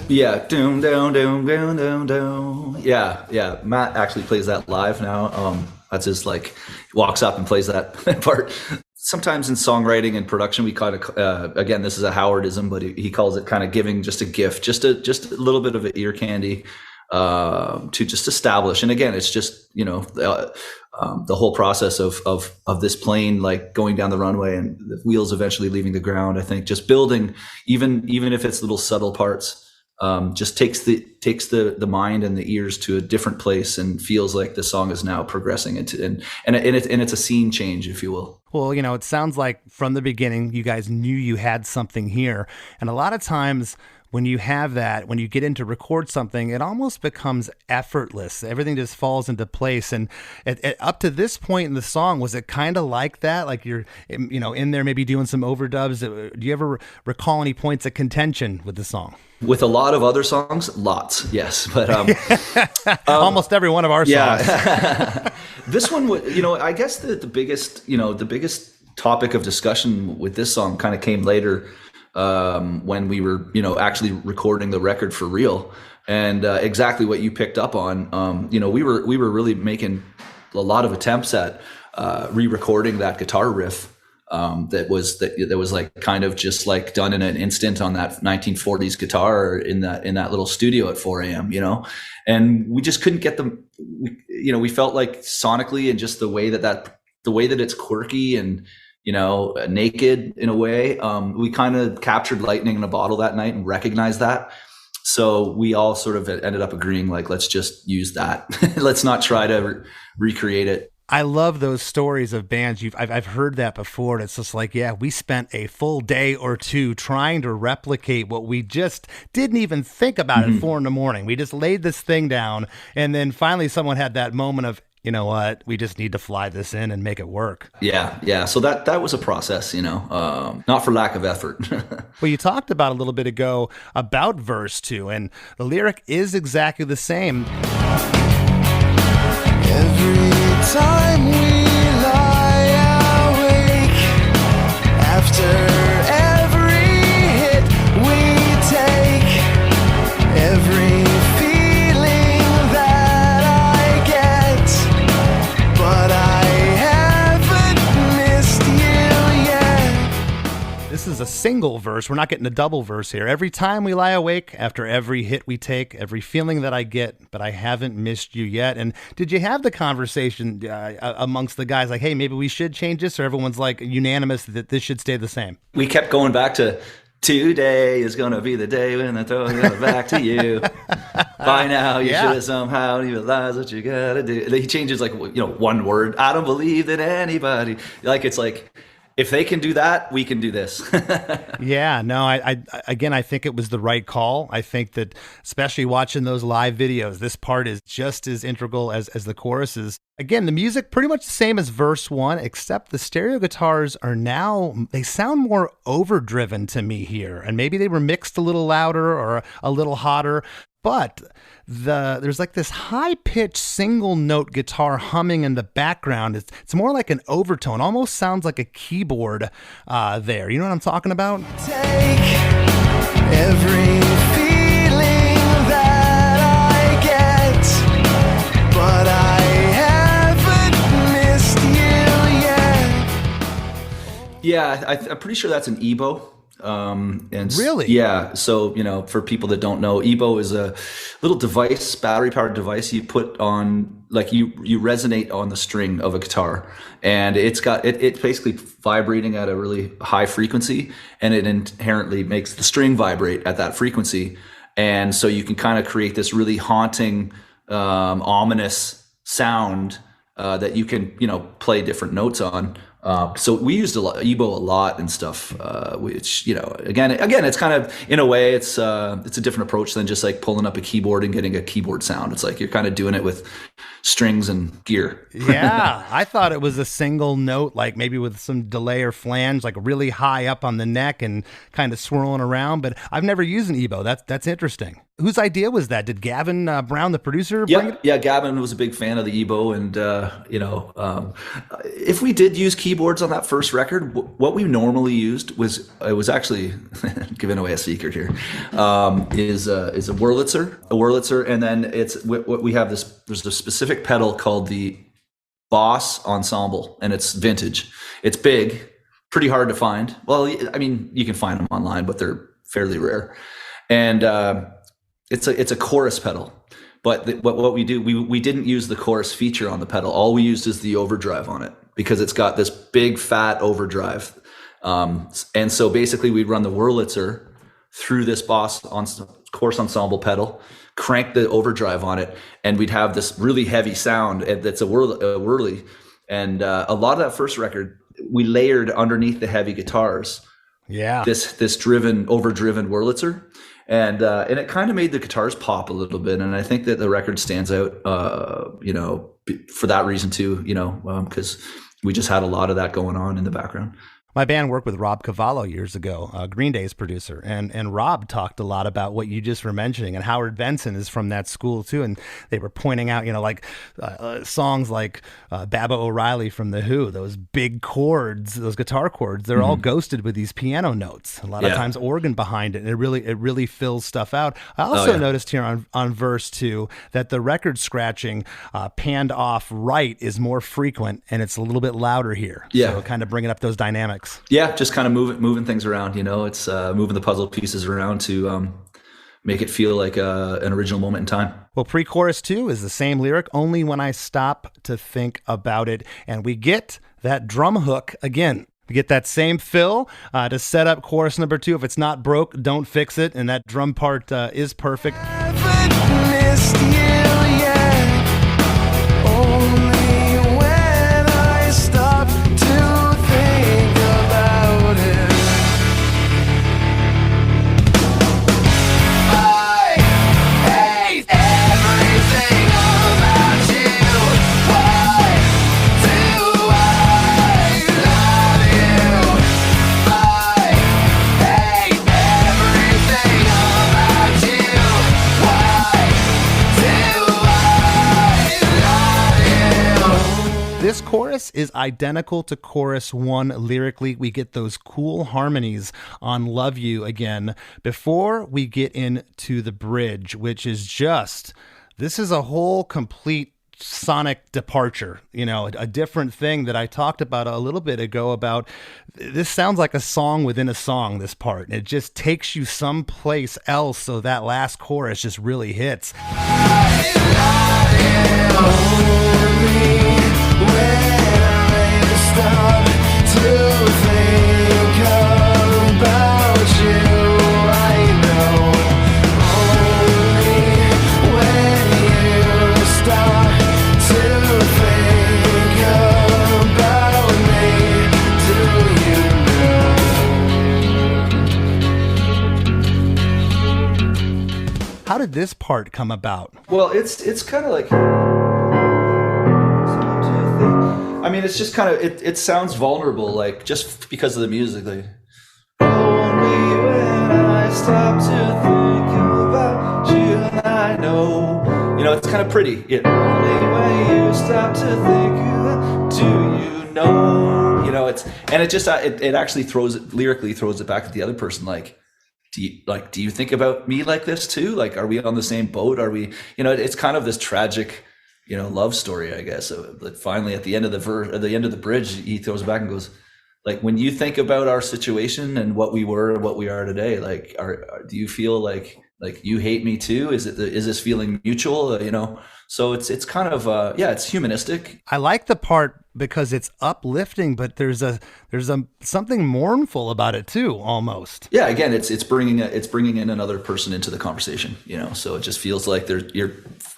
Speaker 2: Yeah, doom, down, doom, down, down, down. Yeah. Matt actually plays that live now. That's his walks up and plays that part. Sometimes in songwriting and production, we kind of again, this is a Howardism, but he calls it kind of giving just a gift, just a little bit of ear candy to just establish. And again, it's just the whole process of this plane going down the runway and the wheels eventually leaving the ground. I think just building, even if it's little subtle parts. Just takes the mind and the ears to a different place and feels like the song is now progressing into and it's a scene change, if you will.
Speaker 1: Well, it sounds like from the beginning you guys knew you had something here, and a lot of times when you have that, when you get in to record something, it almost becomes effortless. Everything just falls into place. And up to this point in the song, was it kind of like that? Like you're, in there maybe doing some overdubs. Do you ever recall any points of contention with the song?
Speaker 2: With a lot of other songs, lots, yes. But
Speaker 1: almost every one of our songs.
Speaker 2: Yeah. This one, I guess the biggest topic of discussion with this song kind of came later. When we were, actually recording the record for real, and exactly what you picked up on, we were really making a lot of attempts at re-recording that guitar riff that was kind of just done in an instant on that 1940s guitar in that little studio at 4 a.m. And we just couldn't get them. We felt like sonically and just the way that it's quirky and naked in a way. We kind of captured lightning in a bottle that night and recognized that. So we all sort of ended up agreeing, let's just use that. Let's not try to recreate it.
Speaker 1: I love those stories of bands. I've heard that before. And it's just we spent a full day or two trying to replicate what we just didn't even think about at 4 a.m. We just laid this thing down. And then finally someone had that moment of, you know what, we just need to fly this in and make it work.
Speaker 2: Yeah. So that was a process, not for lack of effort.
Speaker 1: Well, you talked about a little bit ago about verse 2, and the lyric is exactly the same.
Speaker 4: Every time we lie awake, after every hit we take, every feeling that I get, but I haven't missed you yet.
Speaker 1: This is a single verse. We're not getting a double verse here. Every time we lie awake, after every hit we take, every feeling that I get, but I haven't missed you yet. And did you have the conversation amongst the guys like, hey, maybe we should change this, or everyone's like unanimous that this should stay the same?
Speaker 2: We kept going back to today is going to be the day when I throw it back to you. By now, you should have somehow realized what you got to do. He changes like, one word. I don't believe that anybody. It's like, if they can do that, we can do this.
Speaker 1: Yeah, no, I think it was the right call. I think that especially watching those live videos, this part is just as integral as the chorus is. Again, the music pretty much the same as verse 1, except the stereo guitars they sound more overdriven to me here. And maybe they were mixed a little louder or a little hotter. But there's like this high-pitched single-note guitar humming in the background. It's more like an overtone. Almost sounds like a keyboard there. You know what I'm talking about?
Speaker 4: Take every feeling that I get, but I haven't missed you yet.
Speaker 2: Yeah, I'm pretty sure that's an EBO. And
Speaker 1: really?
Speaker 2: Yeah. So, for people that don't know, EBO is a little device, battery powered device you put on, like you resonate on the string of a guitar, and it's basically vibrating at a really high frequency, and it inherently makes the string vibrate at that frequency. And so you can kind of create this really haunting, ominous sound, that you can, play different notes on. So we used EBO a lot and stuff, which, again, it's kind of, in a way, it's a different approach than just like pulling up a keyboard and getting a keyboard sound. It's like you're kind of doing it with strings and gear.
Speaker 1: Yeah, I thought it was a single note, like maybe with some delay or flange, like really high up on the neck and kind of swirling around. But I've never used an EBO. That's interesting. Whose idea was that? Did Gavin Brown, the producer, bring it?
Speaker 2: Yeah, Gavin was a big fan of the EBO, and if we did use keyboards on that first record, what we normally used was actually giving away a secret here, is a Wurlitzer, and then it's what we have there's a specific pedal called the Boss Ensemble, and it's vintage. It's big, pretty hard to find. Well, I mean, you can find them online, but they're fairly rare, and it's a chorus pedal, but what we do, we didn't use the chorus feature on the pedal. All we used is the overdrive on it, because it's got this big fat overdrive. And so basically we'd run the Wurlitzer through this Boss chorus ensemble pedal, crank the overdrive on it, and we'd have this really heavy sound that's a whirly. And a lot of that first record, we layered underneath the heavy guitars.
Speaker 1: Yeah.
Speaker 2: This overdriven Wurlitzer. And it kind of made the guitars pop a little bit, and I think that the record stands out, for that reason too, because we just had a lot of that going on in the background.
Speaker 1: My band worked with Rob Cavallo years ago, Green Day's producer, and Rob talked a lot about what you just were mentioning, and Howard Benson is from that school too, and they were pointing out, songs like Baba O'Reilly from The Who, those big chords, those guitar chords, they're all ghosted with these piano notes, a lot of times organ behind it, and it really fills stuff out. I also noticed here on verse 2 that the record scratching panned off right is more frequent, and it's a little bit louder here, so kind of bringing up those dynamics.
Speaker 2: Yeah, just kind of moving things around. It's moving the puzzle pieces around to make it feel like an original moment in time.
Speaker 1: Well, pre-chorus 2 is the same lyric, only when I stop to think about it. And we get that drum hook again. We get that same fill to set up chorus number 2. If it's not broke, don't fix it. And that drum part is perfect.
Speaker 4: Haven't missed you yet. Only when I stop to think about it. I hate everything about you.
Speaker 1: chorus is identical to chorus 1 lyrically. We get those cool harmonies on Love You again before we get into the bridge, which is just, this is a whole complete sonic departure, a different thing that I talked about a little bit ago about this sounds like a song within a song, this part. It just takes you someplace else, so that last chorus just really hits. How did this part come about?
Speaker 2: Well, it's kind of like, I mean, it's just kind of, it sounds vulnerable, like just because of the music, like, only when I stop to think about you and I know, it's kind of pretty. Only when you stop to think about, do you know, it's, and it just, it actually lyrically throws it back at the other person, like, do you think about me like this too? Like, are we on the same boat? Are we, it's kind of this tragic, love story, I guess. So, like, finally at the end of the bridge, he throws it back and goes, like, when you think about our situation and what we were and what we are today, like, do you feel like you hate me too? Is this feeling mutual? So it's kind of it's humanistic.
Speaker 1: I like the part because it's uplifting, but there's something mournful about it too, almost.
Speaker 2: Yeah, again, it's bringing in another person into the conversation, so it just feels like you're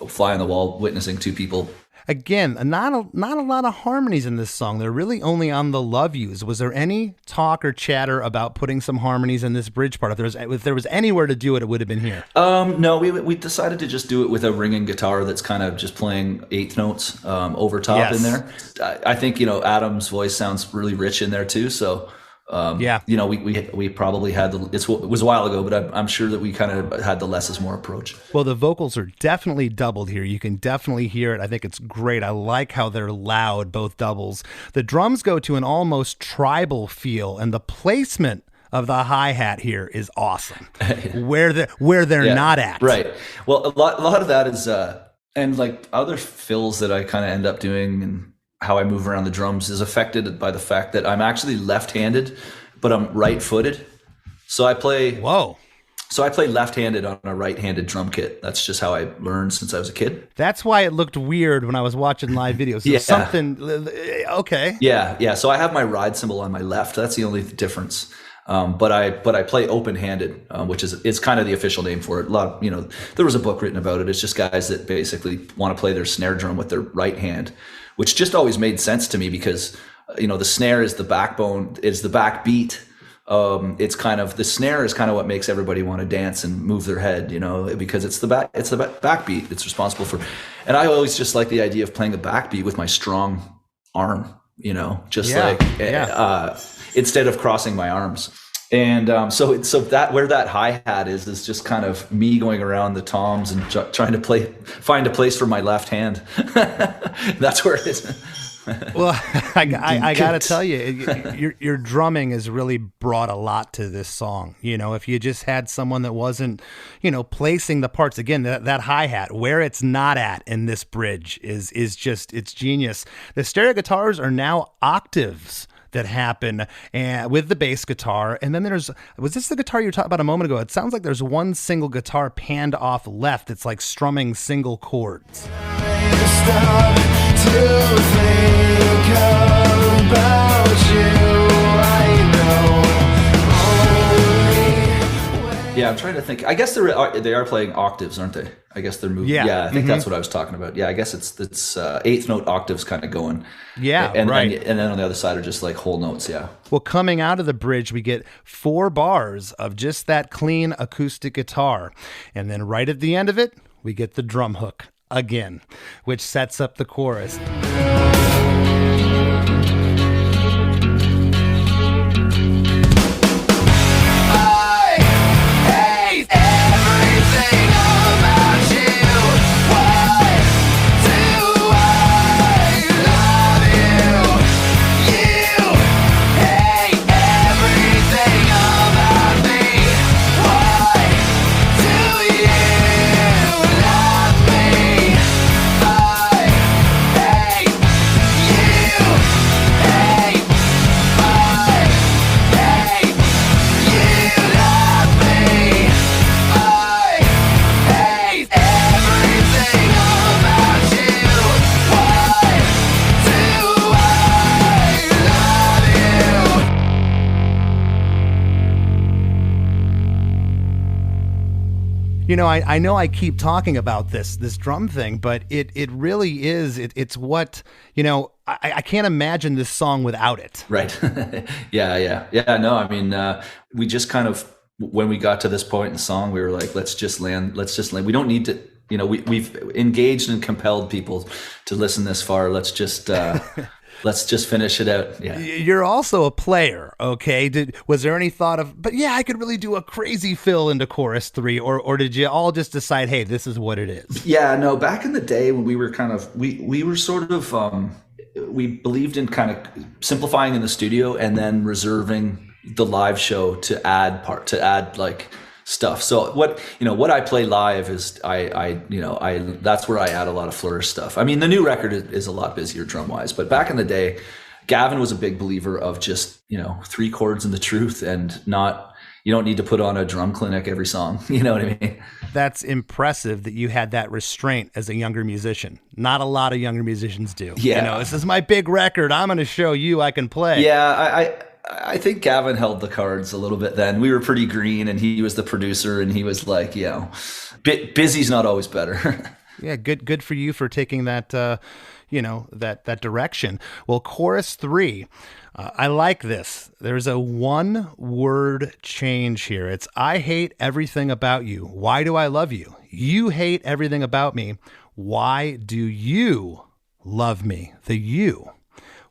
Speaker 2: fly on the wall witnessing two people.
Speaker 1: Again, not a lot of harmonies in this song. They're really only on the love yous. Was there any talk or chatter about putting some harmonies in this bridge part? If there was anywhere to do it, it would have been here.
Speaker 2: No, we decided to just do it with a ringing guitar that's kind of just playing eighth notes over top in there. I think Adam's voice sounds really rich in there too. So we probably had it was a while ago, but I'm sure that we kind of had the less is more approach.
Speaker 1: Well, the vocals are definitely doubled here. You can definitely hear it. I think it's great. I like how they're loud, both doubles. The drums go to an almost tribal feel, and the placement of the hi-hat here is awesome. where they're not at.
Speaker 2: Right. Well, a lot of that is and like other fills that I kind of end up doing and how I move around the drums is affected by the fact that I'm actually left-handed, but I'm right-footed. So I play left-handed on a right-handed drum kit. That's just how I learned since I was a kid.
Speaker 1: That's why it looked weird when I was watching live videos. So something, okay.
Speaker 2: Yeah. So I have my ride cymbal on my left. That's the only difference. But I play open-handed, which is kind of the official name for it. A lot of, there was a book written about it. It's just guys that basically want to play their snare drum with their right hand, which just always made sense to me because, the snare is the backbone, is the backbeat. The snare is kind of what makes everybody want to dance and move their head, because it's the backbeat. It's responsible for, and I always just like the idea of playing the backbeat with my strong arm, instead of crossing my arms. And so that where that hi-hat is just kind of me going around the toms and trying to find a place for my left hand. That's where it is.
Speaker 1: Well, I got to tell you, your drumming has really brought a lot to this song. If you just had someone that wasn't, placing the parts, again, that hi-hat, where it's not at in this bridge is just, it's genius. The stereo guitars are now octaves that happen with the bass guitar. And then was this the guitar you were talking about a moment ago? It sounds like there's one single guitar panned off left. It's like strumming single chords.
Speaker 2: Yeah, I'm trying to think. I guess they are playing octaves, aren't they? I guess they're moving. Yeah, I think that's what I was talking about. Yeah, I guess it's eighth note octaves kind of going.
Speaker 1: Yeah,
Speaker 2: right. And then on the other side are just like whole notes. Yeah.
Speaker 1: Well, coming out of the bridge, we get 4 bars of just that clean acoustic guitar, and then right at the end of it, we get the drum hook again, which sets up the chorus. You know, I know I keep talking about this drum thing, but it really is. It's what, you know, I can't imagine this song without it.
Speaker 2: Right. Yeah. No, I mean, we just kind of, when we got to this point in the song, we were like, let's just land. We don't need to, you know, we've engaged and compelled people to listen this far. Let's just finish it out. Yeah.
Speaker 1: You're also a player, okay? Was there any thought of, but yeah, I could really do a crazy fill into chorus 3, or did you all just decide, hey, this is what it is?
Speaker 2: Yeah, no, back in the day when we were kind of, we were sort of, we believed in kind of simplifying in the studio and then reserving the live show to add like stuff. So what I play live is that's where I add a lot of flourish stuff. I mean, the new record is a lot busier drum wise, but back in the day, Gavin was a big believer of just, 3 chords and the truth, and you don't need to put on a drum clinic every song. You know what I mean?
Speaker 1: That's impressive that you had that restraint as a younger musician. Not a lot of younger musicians do.
Speaker 2: Yeah.
Speaker 1: This is my big record. I'm going to show you I can play.
Speaker 2: Yeah. I think Gavin held the cards a little bit then. We were pretty green, and he was the producer, and he was like, busy's not always better.
Speaker 1: Yeah, good for you for taking that, that direction. Well, chorus 3, I like this. There's a 1-word change here. It's, I hate everything about you. Why do I love you? You hate everything about me. Why do you love me? The you.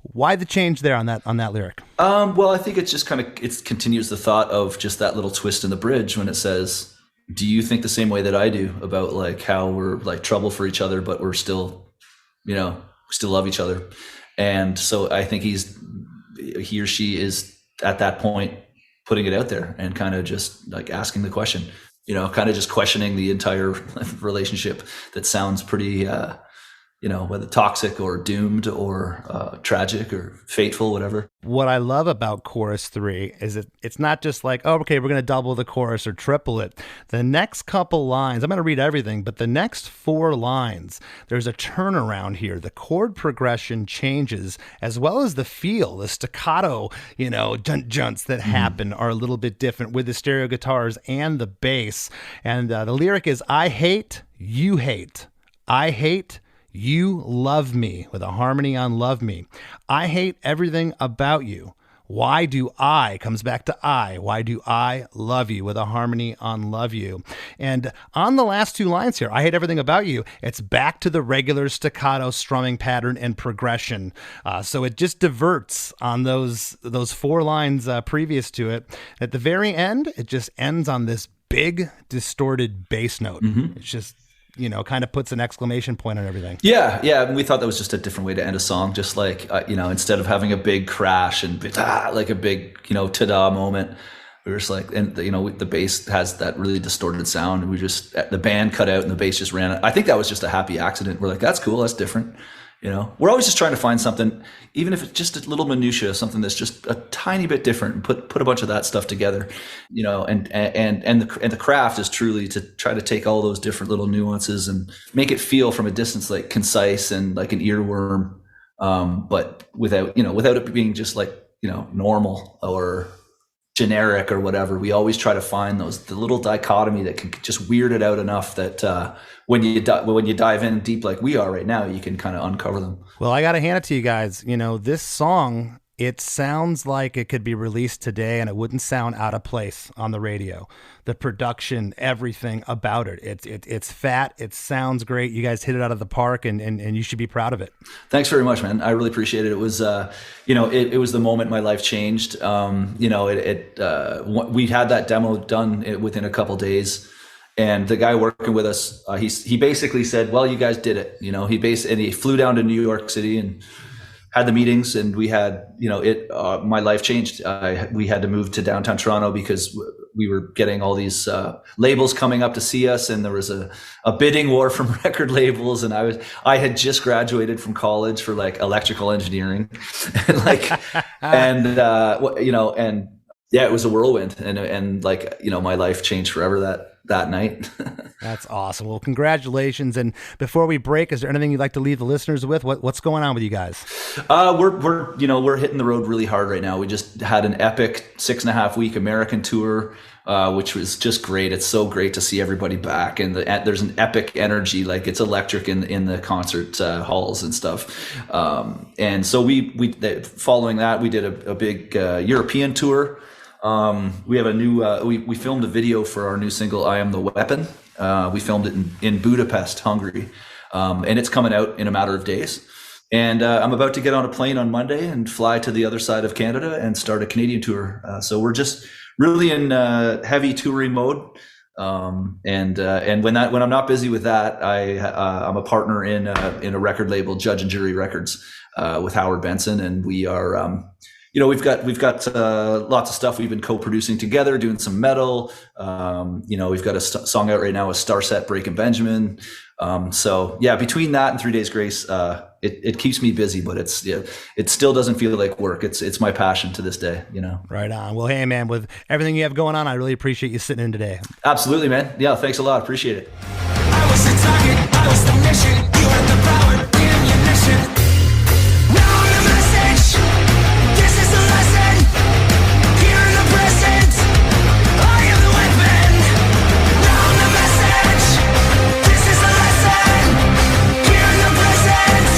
Speaker 1: Why the change there on that lyric?
Speaker 2: Well, I think it's just it continues the thought of just that little twist in the bridge when it says, do you think the same way that I do about like how we're like trouble for each other, but we're still, we still love each other. And so I think he or she is at that point putting it out there and kind of just like asking the question, kind of just questioning the entire relationship that sounds pretty, whether toxic or doomed or tragic or fateful, whatever.
Speaker 1: What I love about chorus 3 is it's not just like, oh, okay, we're going to double the chorus or triple it. The next couple lines, I'm going to read everything, but the next 4 lines, there's a turnaround here. The chord progression changes, as well as the feel, the staccato, junts that happen are a little bit different with the stereo guitars and the bass. And the lyric is, I hate, you hate. I hate, you love me, with a harmony on love me. I hate everything about you. Why do I, comes back to I, why do I love you, with a harmony on love you. And on the last 2 lines here, I hate everything about you, it's back to the regular staccato strumming pattern and progression. So it just diverts on those 4 lines previous to it. At the very end, it just ends on this big distorted bass note. It's just, kind of puts an exclamation point on everything.
Speaker 2: Yeah. We thought that was just a different way to end a song. Just like, instead of having a big crash and like a big, ta-da moment, we were just like, and the bass has that really distorted sound. And the band cut out and the bass just ran. I think that was just a happy accident. We're like, that's cool. That's different. We're always just trying to find something, even if it's just a little minutia, something that's just a tiny bit different, and put a bunch of that stuff together, and the craft is truly to try to take all those different little nuances and make it feel from a distance like concise and like an earworm, but without it being just like, normal or generic or whatever. We always try to find the little dichotomy that can just weird it out enough that when you dive in deep like we are right now, you can kind of uncover them.
Speaker 1: Well, I got to hand it to you guys. This song, it sounds like it could be released today and it wouldn't sound out of place on the radio. The production, everything about it. It's fat. It sounds great. You guys hit it out of the park and you should be proud of it.
Speaker 2: Thanks very much, man. I really appreciate it. It was, it was the moment my life changed. We had that demo done within a couple days. And the guy working with us, he basically said, well, you guys did it. He flew down to New York City and had the meetings, and we had, my life changed. We had to move to downtown Toronto because we were getting all these labels coming up to see us, and there was a bidding war from record labels. And I had just graduated from college for like electrical engineering, and it was a whirlwind, and my life changed forever that night.
Speaker 1: That's awesome. Well, congratulations. And before we break, is there anything you'd like to leave the listeners with? What's going on with you guys?
Speaker 2: We're hitting the road really hard right now. We just had an epic 6.5 week American tour, which was just great. It's so great to see everybody back, and there's an epic energy, like it's electric in the concert halls and stuff. And so we following that, we did a big European tour. We have a new, we filmed a video for our new single, I Am the Weapon. We filmed it in Budapest, Hungary. And it's coming out in a matter of days. And I'm about to get on a plane on Monday and fly to the other side of Canada and start a Canadian tour. So we're just really in heavy touring mode. And when I'm not busy with that, I'm a partner in a record label, Judge and Jury Records, with Howard Benson. And we are, we've got lots of stuff we've been co-producing together, doing some metal. We've got a song out right now with Starset, Breaking Benjamin. So yeah, between that and 3 Days Grace, it keeps me busy, but it still doesn't feel like work. It's my passion to this day,
Speaker 1: Right on. Well, hey man, with everything you have going on, I really appreciate you sitting in today.
Speaker 2: Absolutely, man. Yeah. Thanks a lot. Appreciate it.
Speaker 3: I was the target, I was the mission. You had the power, the ammunition. Now I'm the message. This is the lesson. Here in the present, I am the weapon. Now I'm the message. This is the lesson. Here in the present,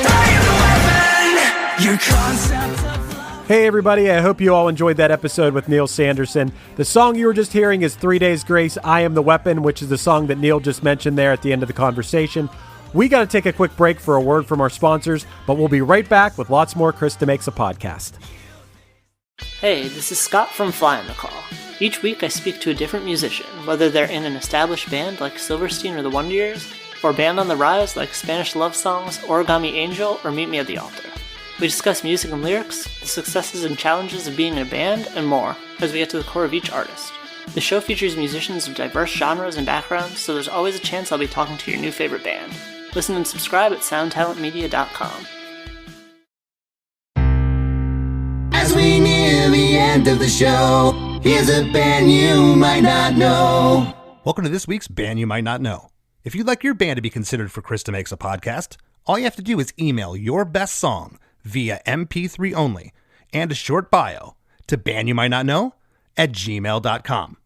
Speaker 3: I am the weapon. Your concept of love.
Speaker 5: Hey everybody, I hope you all enjoyed that episode with Neil Sanderson. The song you were just hearing is 3 Days Grace, I Am the Weapon, which is the song that Neil just mentioned there at the end of the conversation. We got to take a quick break for a word from our sponsors, but we'll be right back with lots more Chris DeMakes a Podcast.
Speaker 6: Hey, this is Scott from Fly on the Call. Each week I speak to a different musician, whether they're in an established band like Silverstein or the Wonder Years, or a band on the rise like Spanish Love Songs, Origami Angel, or Meet Me at the Altar. We discuss music and lyrics, the successes and challenges of being in a band, and more, as we get to the core of each artist. The show features musicians of diverse genres and backgrounds, so there's always a chance I'll be talking to your new favorite band. Listen and subscribe at soundtalentmedia.com.
Speaker 3: As we near the end of the show, here's a band you might not know.
Speaker 1: Welcome to this week's Band You Might Not Know. If you'd like your band to be considered for Chris DeMakes a Podcast, all you have to do is email your best song via MP3 only and a short bio to bandyoumightnotknow@gmail.com.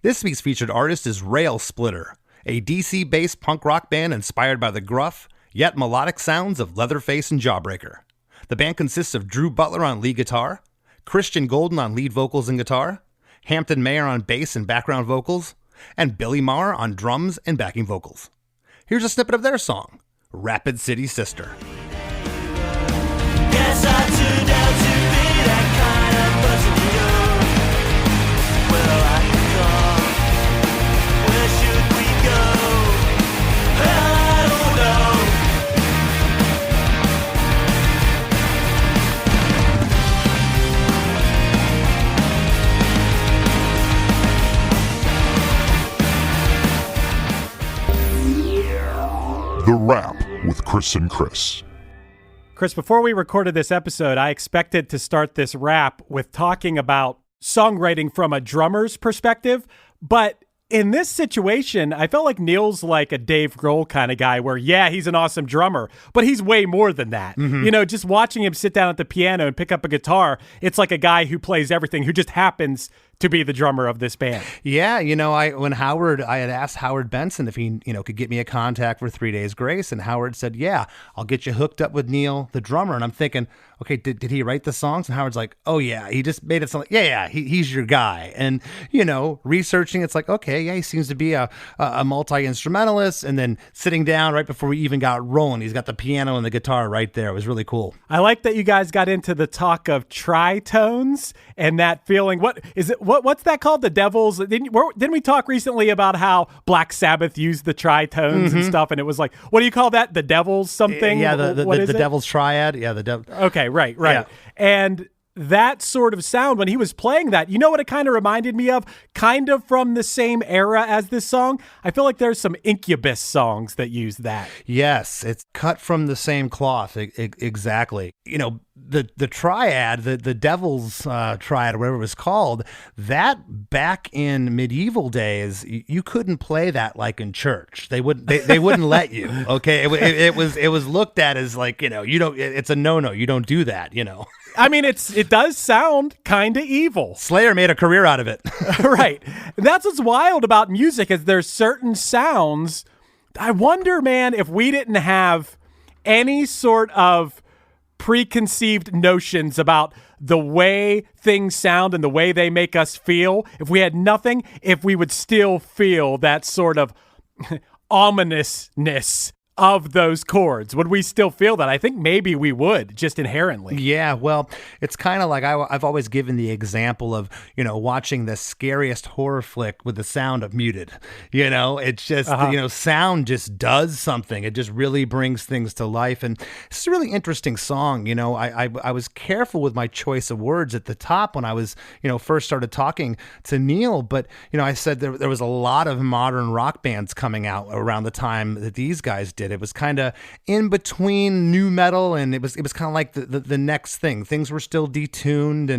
Speaker 1: This week's featured artist is Rail Splitter, a DC-based punk rock band inspired by the gruff, yet melodic sounds of Leatherface and Jawbreaker. The band consists of Drew Butler on lead guitar, Christian Golden on lead vocals and guitar, Hampton Mayer on bass and background vocals, and Billy Maher on drums and backing vocals. Here's a snippet of their song, Rapid City Sister.
Speaker 3: Guess I turned out to be that kind of person you. Well, I can call. Where should we go? Hell, I don't know.
Speaker 7: The Wrap with Chris and Chris.
Speaker 5: Chris, before we recorded this episode, I expected to start this rap with talking about songwriting from a drummer's perspective, but in this situation, I felt like Neil's like a Dave Grohl kind of guy where, yeah, he's an awesome drummer, but he's way more than that. Mm-hmm. Just watching him sit down at the piano and pick up a guitar, it's like a guy who plays everything, who just happens to be the drummer of this band.
Speaker 1: Yeah, I had asked Howard Benson if he, could get me a contact for 3 Days Grace, and Howard said, yeah, I'll get you hooked up with Neil, the drummer. And I'm thinking, okay, did he write the songs? And Howard's like, oh yeah, he just made it sound like, he's your guy. And, researching, it's like, okay, yeah, he seems to be a multi-instrumentalist. And then sitting down right before we even got rolling, he's got the piano and the guitar right there. It was really cool.
Speaker 5: I like that you guys got into the talk of tritones and that feeling. What is it? What's that called? The Devils? Didn't we talk recently about how Black Sabbath used the tritones and stuff? And it was like, what do you call that? The Devils something?
Speaker 1: Yeah, the Devil's Triad. Yeah, the Devil.
Speaker 5: Okay, right.
Speaker 1: Yeah.
Speaker 5: And that sort of sound, when he was playing that, you know what it kind of reminded me of? Kind of from the same era as this song. I feel like there's some Incubus songs that use that.
Speaker 1: Yes, it's cut from the same cloth. Exactly. the triad, the devil's triad, or whatever it was called, that back in medieval days, you couldn't play that like in church. They wouldn't let you. Okay, it was looked at as like, you don't. It's a no. You don't do that.
Speaker 5: I mean, it does sound kind of evil.
Speaker 1: Slayer made a career out of it.
Speaker 5: Right. And that's what's wild about music, is there's certain sounds. I wonder, man, if we didn't have any sort of preconceived notions about the way things sound and the way they make us feel, if we had nothing, if we would still feel that sort of ominousness of those chords. Would we still feel that? I think maybe we would, just inherently.
Speaker 1: Yeah, well, it's kind of like I've always given the example of, watching the scariest horror flick with the sound of muted. It's just, sound just does something. It just really brings things to life. And it's a really interesting song. I was careful with my choice of words at the top when I was, first started talking to Neil. But, I said there was a lot of modern rock bands coming out around the time that these guys did. It was kind of in between new metal, and it was kind of like the next thing. Things were still detuned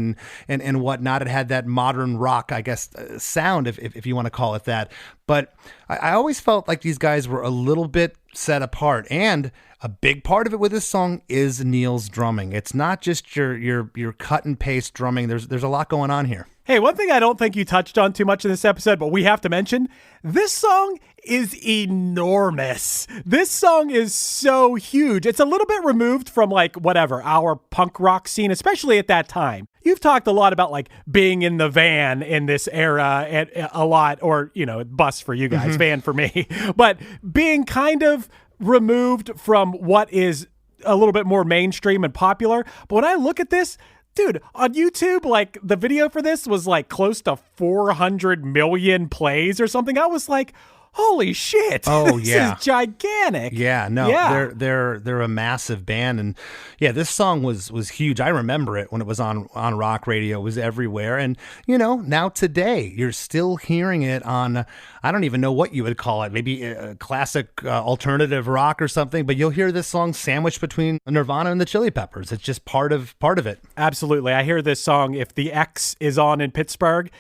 Speaker 1: and whatnot. It had that modern rock, I guess, sound, if you want to call it that. But I always felt like these guys were a little bit set apart, and a big part of it with this song is Neil's drumming. It's not just your cut and paste drumming. There's a lot going on here.
Speaker 5: Hey, one thing I don't think you touched on too much in this episode, but we have to mention, this song is enormous. This song is so huge. It's a little bit removed from our punk rock scene, especially at that time. You've talked a lot about being in the van in this era a lot, or, bus for you guys, van for me, but being kind of removed from what is a little bit more mainstream and popular. But when I look at this, dude, on YouTube, the video for this was close to 400 million plays or something. I was like, holy shit.
Speaker 1: Oh, yeah.
Speaker 5: This is gigantic.
Speaker 1: Yeah, no, yeah. They're a massive band. And yeah, this song was huge. I remember it when it was on rock radio. It was everywhere. And, now today you're still hearing it on, I don't even know what you would call it, maybe a classic alternative rock or something, but you'll hear this song sandwiched between Nirvana and the Chili Peppers. It's just part of it.
Speaker 5: Absolutely. I hear this song if the X is on in Pittsburgh.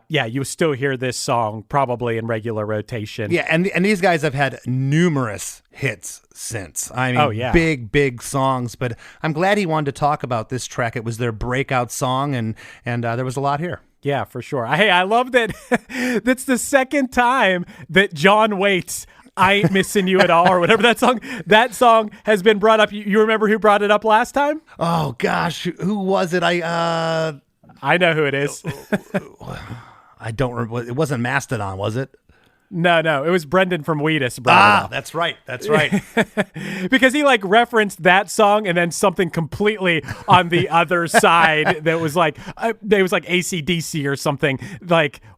Speaker 5: You still hear this song probably in regular rotation.
Speaker 1: Yeah, and these guys have had numerous hits since. I mean, big songs. But I'm glad he wanted to talk about this track. It was their breakout song, and there was a lot here.
Speaker 5: Yeah, for sure. Hey, I love that. That's the second time that John Waits, I Ain't Missing You at All, or whatever that song has been brought up. You remember who brought it up last time?
Speaker 1: Oh gosh, who was it?
Speaker 5: I know who it is.
Speaker 1: I don't remember. It wasn't Mastodon, was it?
Speaker 5: No. It was Brendan from Wheatus brought it up.
Speaker 1: That's right.
Speaker 5: Because he referenced that song and then something completely on the other side that was AC/DC or something,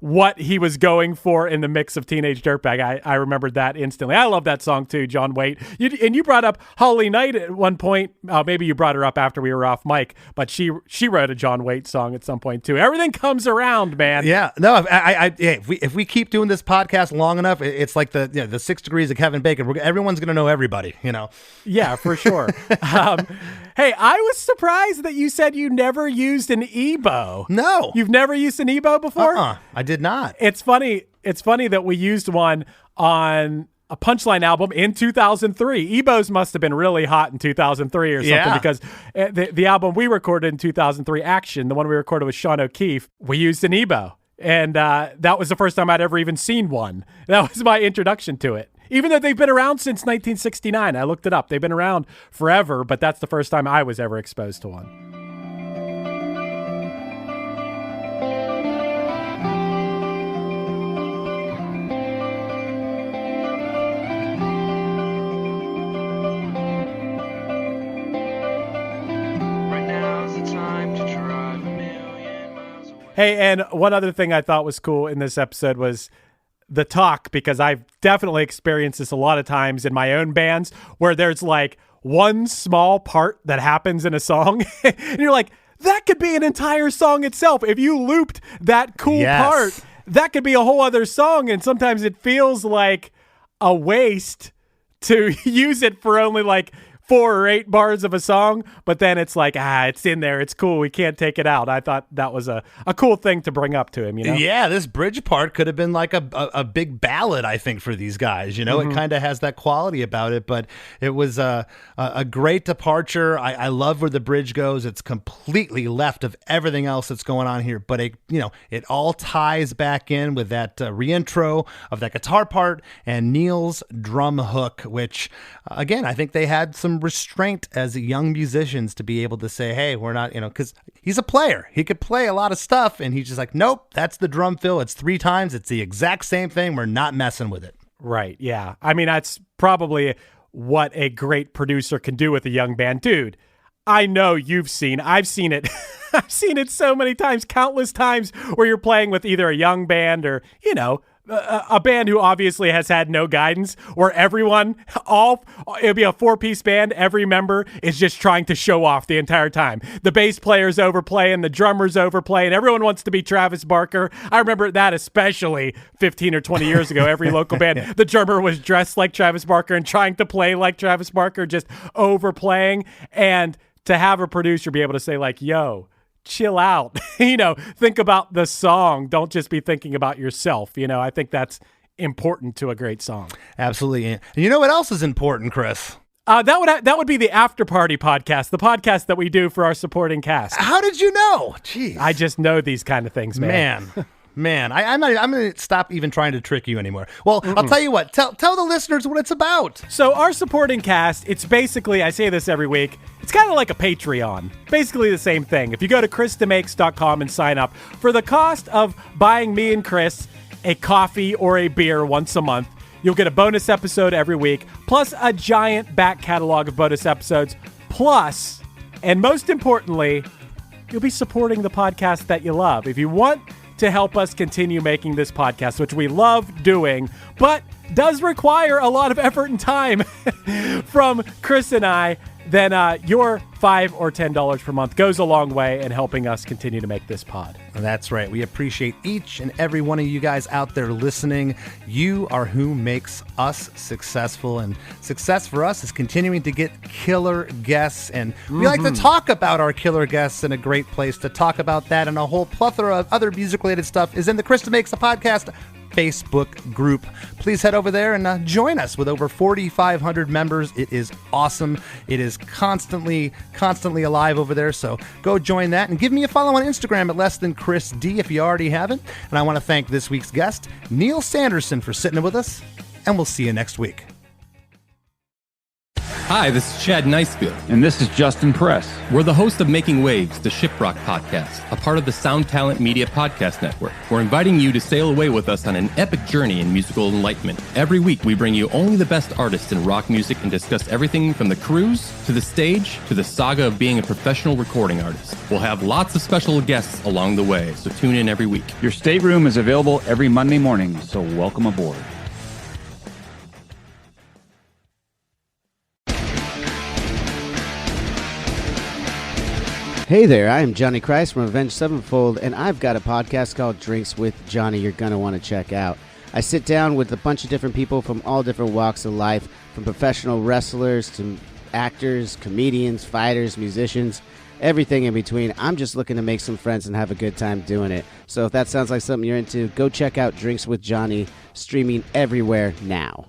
Speaker 5: what he was going for in the mix of Teenage Dirtbag. I remembered that instantly. I love that song too, John Waite. And you brought up Holly Knight at one point. Maybe you brought her up after we were off mic, but she wrote a John Waite song at some point too. Everything comes around, man.
Speaker 1: Yeah. No, if we keep doing this podcast long enough, it's like the 6 degrees of Kevin Bacon. Everyone's gonna know everybody,
Speaker 5: Yeah, for sure. Hey, I was surprised that you said you never used an EBow.
Speaker 1: No,
Speaker 5: you've never used an EBow before.
Speaker 1: I did not.
Speaker 5: It's funny that we used one on a Punchline album in 2003. EBows must have been really hot in 2003 or something, because the album we recorded in 2003, Action, the one we recorded with Sean O'Keefe, we used an EBow. And that was the first time I'd ever even seen one. That was my introduction to it. Even though they've been around since 1969. I looked it up. They've been around forever, but that's the first time I was ever exposed to one. Hey, and one other thing I thought was cool in this episode was the talk, because I've definitely experienced this a lot of times in my own bands where there's one small part that happens in a song and you're like, that could be an entire song itself. If you looped that cool part, that could be a whole other song. And sometimes it feels like a waste to use it for only 4 or 8 bars of a song, but then it's like, it's in there. It's cool. We can't take it out. I thought that was a cool thing to bring up to him, you know?
Speaker 1: Yeah, this bridge part could have been like a big ballad, I think, for these guys. You know, It kind of has that quality about it, but it was a great departure. I love where the bridge goes. It's completely left of everything else that's going on here, but it all ties back in with that reintro of that guitar part and Neil's drum hook, which again, I think they had some restraint as young musicians to be able to say, hey, we're not, because he's a player. He could play a lot of stuff, and he's just like, nope, that's the drum fill. It's 3 times. It's the exact same thing. We're not messing with it.
Speaker 5: Right, yeah. I mean, that's probably what a great producer can do with a young band. Dude, I know I've seen it. I've seen it so many times, countless times, where you're playing with either a young band or, a band who obviously has had no guidance, where it'll be a 4-piece band. Every member is just trying to show off the entire time. The bass player's overplaying, the drummer's overplaying. Everyone wants to be Travis Barker. I remember that especially 15 or 20 years ago. Every local band, the drummer was dressed like Travis Barker and trying to play like Travis Barker, just overplaying. And to have a producer be able to say like, yo, chill out, think about the song. Don't just be thinking about yourself. I think that's important to a great song.
Speaker 1: Absolutely. And you know what else is important, Chris?
Speaker 5: That would be the After Party podcast, the podcast that we do for our supporting cast.
Speaker 1: How did you know? Jeez.
Speaker 5: I just know these kind of things, man.
Speaker 1: Man, I'm going to stop even trying to trick you anymore. Well, I'll tell you what. Tell the listeners what it's about.
Speaker 5: So our supporting cast, it's basically, I say this every week, it's kind of like a Patreon. Basically the same thing. If you go to chrisdemakes.com and sign up, for the cost of buying me and Chris a coffee or a beer once a month, you'll get a bonus episode every week, plus a giant back catalog of bonus episodes, plus, and most importantly, you'll be supporting the podcast that you love. If you want to help us continue making this podcast, which we love doing, but does require a lot of effort and time from Chris and I, then your $5 or $10 per month goes a long way in helping us continue to make this pod.
Speaker 1: That's right. We appreciate each and every one of you guys out there listening. You are who makes us successful, and success for us is continuing to get killer guests, and we like to talk about our killer guests, and a great place to talk about that and a whole plethora of other music-related stuff is in the Chris DeMakes a Podcast Facebook group. Please head over there and join us. With over 4,500 members, it is awesome. It is constantly alive over there, so go join that and give me a follow on Instagram at LessThanChrisD if you already haven't. And I want to thank this week's guest, Neil Sanderson, for sitting with us, and we'll see you next week.
Speaker 8: Hi, this is Chad Nicefield.
Speaker 9: And this is Justin Press.
Speaker 8: We're the host of Making Waves, the Shiprock podcast, a part of the Sound Talent Media Podcast Network. We're inviting you to sail away with us on an epic journey in musical enlightenment. Every week, we bring you only the best artists in rock music and discuss everything from the cruise to the stage to the saga of being a professional recording artist. We'll have lots of special guests along the way, so tune in every week.
Speaker 9: Your stateroom is available every Monday morning, so welcome aboard.
Speaker 10: Hey there, I am Johnny Christ from Avenged Sevenfold, and I've got a podcast called Drinks with Johnny you're going to want to check out. I sit down with a bunch of different people from all different walks of life, from professional wrestlers to actors, comedians, fighters, musicians, everything in between. I'm just looking to make some friends and have a good time doing it. So if that sounds like something you're into, go check out Drinks with Johnny, streaming everywhere now.